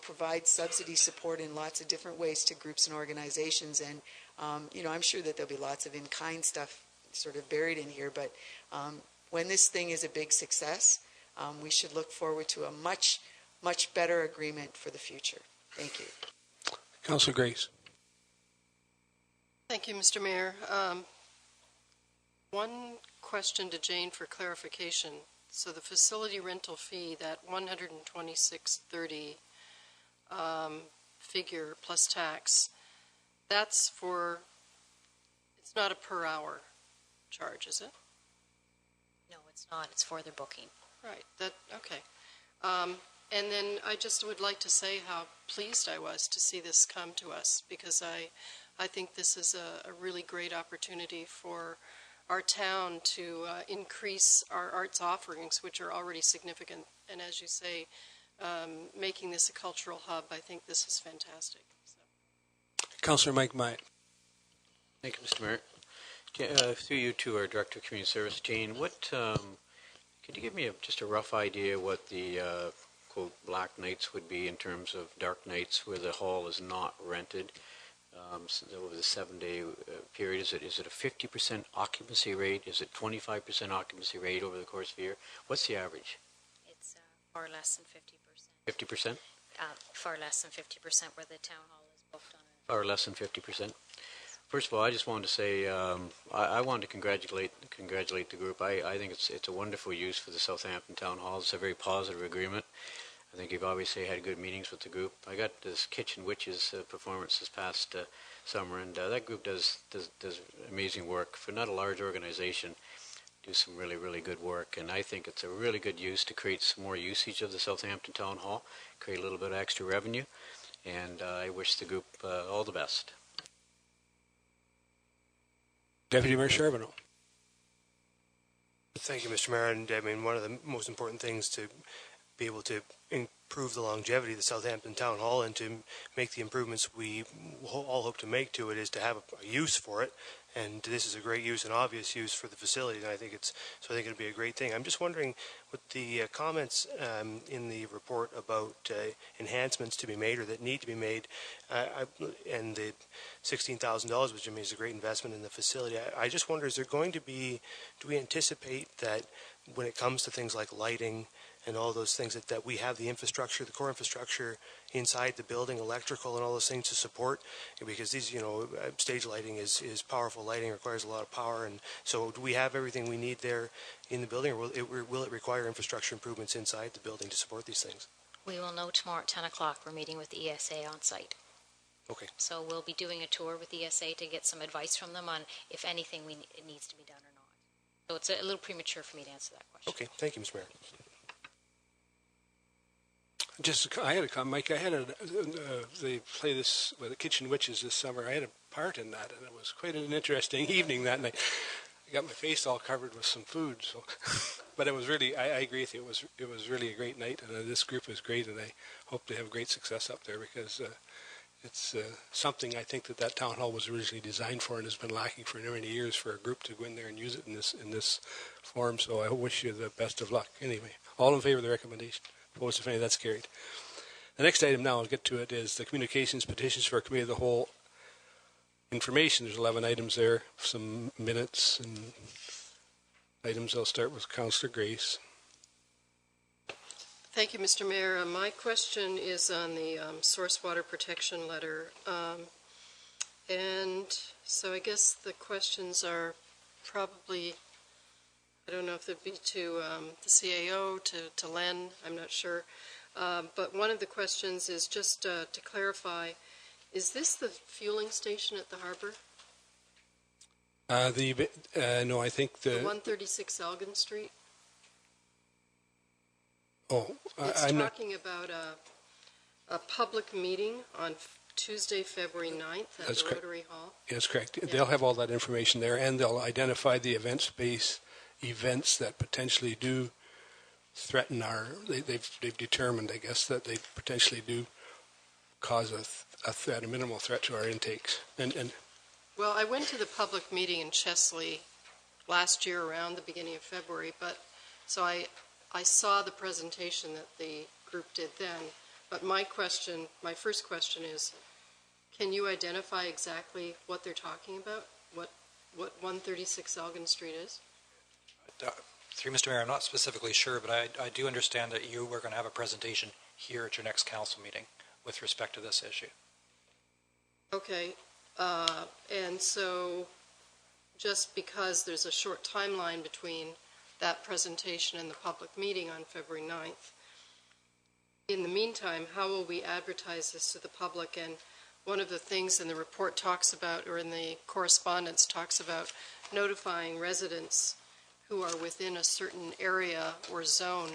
provide subsidy support in lots of different ways to groups and organizations. And I'm sure that there'll be lots of in-kind stuff sort of buried in here. But when this thing is a big success, we should look forward to a much better agreement for the future. Thank you. Councillor Grace. Thank you, Mr. Mayor. One question to Jane for clarification. So the facility rental fee, that $126.30 figure plus tax, that's for, it's not a per hour charge, is it? No, it's not. It's for their booking. Right. Okay. And then I just would like to say how pleased I was to see this come to us, because I think this is a really great opportunity for our town to increase our arts offerings, which are already significant. And as you say, making this a cultural hub, I think this is fantastic. So. Councillor Mike Myatt. Thank you, Mr. Mayor. Through you to our Director of Community Service, Jane, could you give me just a rough idea what the quote black nights would be in terms of dark nights where the hall is not rented over the 7-day period? Is it a 50% occupancy rate? Is it 25% occupancy rate over the course of the year? What's the average? It's far less than 50%. 50%? Far less than 50% where the town hall is booked on it. Far less than 50%. First of all, I just wanted to say I wanted to congratulate the group. I think it's a wonderful use for the Southampton Town Hall. It's a very positive agreement. I think you've obviously had good meetings with the group. I got this Kitchen Witches performance this past summer, and that group does amazing work. For not a large organization, do some really, really good work. And I think it's a really good use to create some more usage of the Southampton Town Hall, create a little bit of extra revenue. And I wish the group all the best. Deputy Mayor Charbonneau. Thank you, Mr. Mayor. And I mean, one of the most important things to be able to improve the longevity of the Southampton Town Hall and to make the improvements we all hope to make to it is to have a use for it. And this is a great use, an obvious use for the facility, and I think it'd be a great thing. I'm just wondering, with the comments in the report about enhancements to be made or that need to be made, and the $16,000, which I mean is a great investment in the facility, I just wonder, is there going to be, do we anticipate that when it comes to things like lighting and all those things that we have the infrastructure, the core infrastructure inside the building, electrical and all those things to support? Because these, stage lighting is powerful lighting, requires a lot of power, and so do we have everything we need there in the building, or will it require infrastructure improvements inside the building to support these things? We will know tomorrow at 10 o'clock. We're meeting with the ESA on site. Okay. So we'll be doing a tour with the ESA to get some advice from them on if anything it needs to be done or not. So it's a little premature for me to answer that question. Okay. Thank you, Ms. Mayor. I had a comment, Mike. I had they play this with the Kitchen Witches this summer. I had a part in that, and it was quite an interesting evening that night. I got my face all covered with some food, so. But it was really, I agree with you. It was really a great night, and this group was great, and I hope they have great success up there because it's something I think that town hall was originally designed for, and has been lacking for many years for a group to go in there and use it in this form. So I wish you the best of luck. Anyway, all in favor of the recommendation. Opposed, if any, that's carried. The next item now, I'll get to it, is the communications petitions for a committee of the whole information. There's 11 items there, some minutes and items. I'll start with Councillor Grace. Thank you, Mr. Mayor. My question is on the source water protection letter. And so I guess the questions are probably, I don't know if they'd be to the CAO, to Len, I'm not sure. But one of the questions is just to clarify, is this the fueling station at the harbor? No, I think the 136 Elgin Street? Oh, it's I'm talking about a public meeting on Tuesday, February 9th at the Rotary Hall. That's correct. Yeah. They'll have all that information there, and they'll identify the events that potentially do threaten they've determined, I guess, that they potentially do cause a minimal threat to our intakes. And well, I went to the public meeting in Chesley last year around the beginning of February, but so I saw the presentation that the group did then. But my first question is, can you identify exactly what they're talking about? What 136 Elgin Street is? Through Mr. Mayor, I'm not specifically sure, but I do understand that you were going to have a presentation here at your next council meeting with respect to this issue. Okay. And so just because there's a short timeline between that presentation and the public meeting on February 9th, in the meantime, how will we advertise this to the public? And one of the things in the report talks about, or in the correspondence talks about, notifying residents who are within a certain area or zone.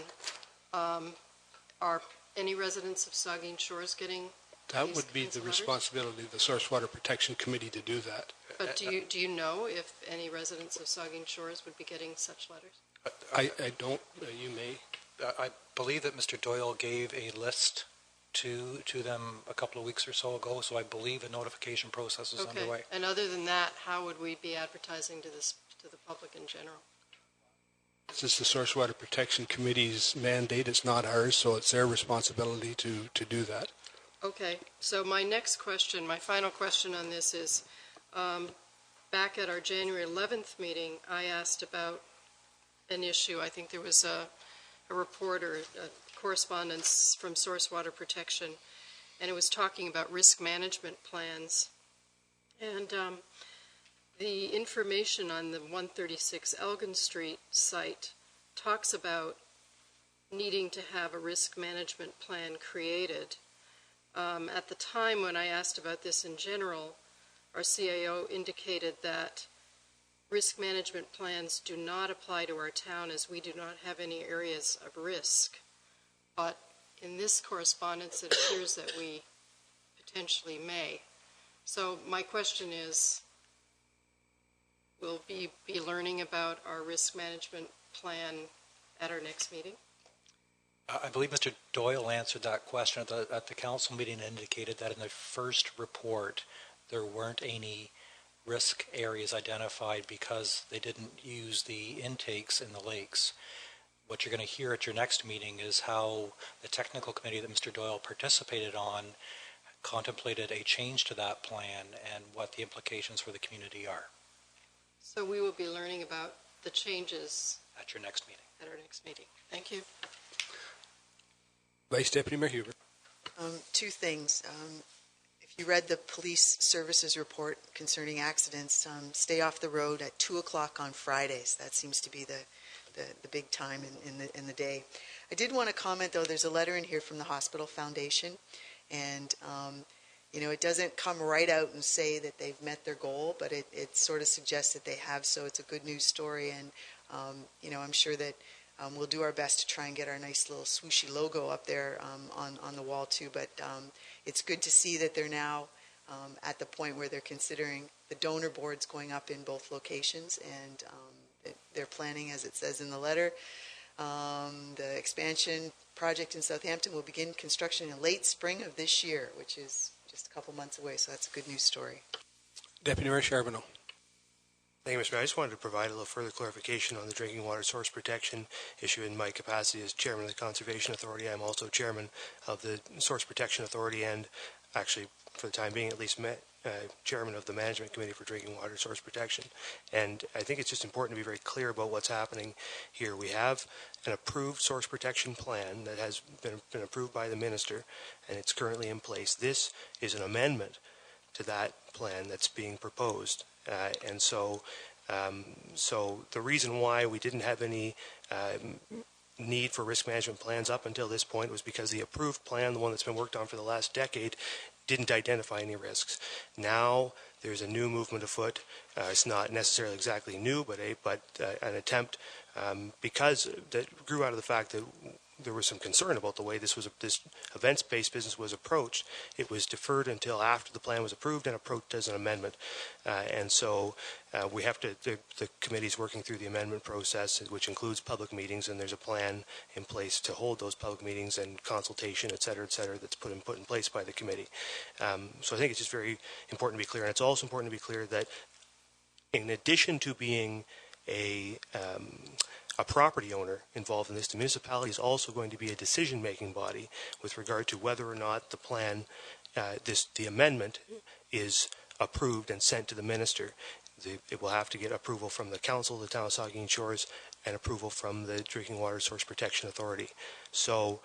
Are any residents of Saugeen Shores getting that would be the responsibility of the Source Water Protection Committee to do that. But do you know if any residents of Saugeen Shores would be getting such letters? I don't. You may. I believe that Mr. Doyle gave a list to them a couple of weeks or so ago, so I believe a notification process is underway. And other than that, how would we be advertising to the public in general? This is the Source Water Protection Committee's mandate. It's not ours, so it's their responsibility to do that. Okay. So my final question on this is, back at our January 11th meeting, I asked about an issue. I think there was a report or a correspondence from Source Water Protection, and it was talking about risk management plans. And the information on the 136 Elgin Street site talks about needing to have a risk management plan created. At the time when I asked about this in general, our CAO indicated that risk management plans do not apply to our town as we do not have any areas of risk. But in this correspondence, it appears that we potentially may. So my question is, will we be learning about our risk management plan at our next meeting? I believe Mr. Doyle answered that question at the council meeting and indicated that in the first report there weren't any risk areas identified because they didn't use the intakes in the lakes. What you're going to hear at your next meeting is how the technical committee that Mr. Doyle participated on contemplated a change to that plan and what the implications for the community are. So we will be learning about the changes at your next meeting. At our next meeting. Thank you. Vice Deputy Mayor Huber. Two things. If you read the police services report concerning accidents, stay off the road at 2 o'clock on Fridays. That seems to be the big time in the day. I did want to comment, though, there's a letter in here from the Hospital Foundation, and it doesn't come right out and say that they've met their goal, but it sort of suggests that they have, so it's a good news story, and I'm sure that We'll do our best to try and get our nice little swooshy logo up there on the wall too, but it's good to see that they're now at the point where they're considering the donor boards going up in both locations, and they're planning, as it says in the letter, the expansion project in Southampton will begin construction in late spring of this year, which is just a couple months away, so that's a good news story. Deputy Mayor Charbonneau. Thank you, Mr. Mayor. I just wanted to provide a little further clarification on the drinking water source protection issue. In my capacity as Chairman of the Conservation Authority, I'm also Chairman of the Source Protection Authority, and actually, for the time being at least, Chairman of the Management Committee for Drinking Water Source Protection. And I think it's just important to be very clear about what's happening here. We have an approved source protection plan that has been approved by the Minister, and it's currently in place. This is an amendment to that plan that's being proposed. And so the reason why we didn't have any need for risk management plans up until this point was because the approved plan, the one that's been worked on for the last decade, didn't identify any risks. Now there's a new movement afoot. It's not necessarily exactly new, but an attempt because that grew out of the fact that there was some concern about the way this events-based business was approached. It was deferred until after the plan was approved and approached as an amendment. And so we have to, the committee's working through the amendment process, which includes public meetings, and there's a plan in place to hold those public meetings and consultation, et cetera, that's put in place by the committee. So I think it's just very important to be clear. And it's also important to be clear that in addition to being a property owner involved in this, the municipality is also going to be a decision-making body with regard to whether or not the plan, the amendment, is approved and sent to the minister. It will have to get approval from the council of the town of Saugeen Shores and approval from the Drinking Water Source Protection Authority. So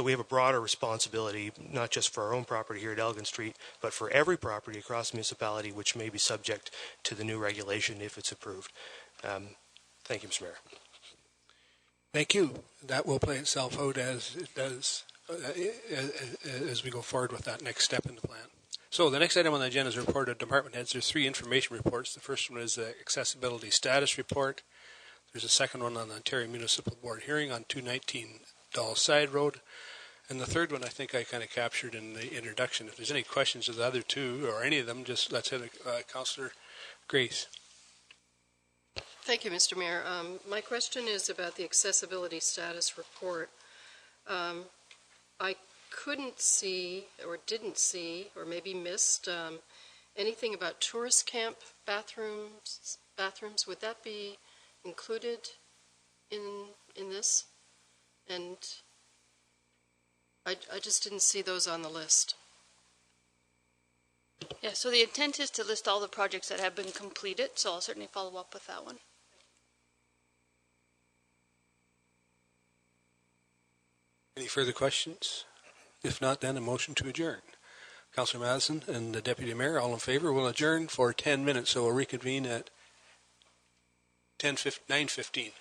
we have a broader responsibility, not just for our own property here at Elgin Street, but for every property across the municipality which may be subject to the new regulation if it's approved. Thank you, Mr. Mayor. Thank you. That will play itself out as it does as we go forward with that next step in the plan. So the next item on the agenda is a report of department heads. There's 3 information reports. The first one is the accessibility status report. There's a second one on the Ontario Municipal Board hearing on 219 Dall Side Road. And the third one I think I kind of captured in the introduction. If there's any questions of the other two or any of them, just let's have Councillor Grace. Thank you, Mr. Mayor. My question is about the accessibility status report. I couldn't see, or didn't see, or maybe missed anything about tourist camp bathrooms. Would that be included in this? And I just didn't see those on the list. Yeah, so the intent is to list all the projects that have been completed, so I'll certainly follow up with that one. Any further questions? If not, then a motion to adjourn. Councillor Madison and the Deputy Mayor, all in favor, will adjourn for 10 minutes, so we'll reconvene at 9:15.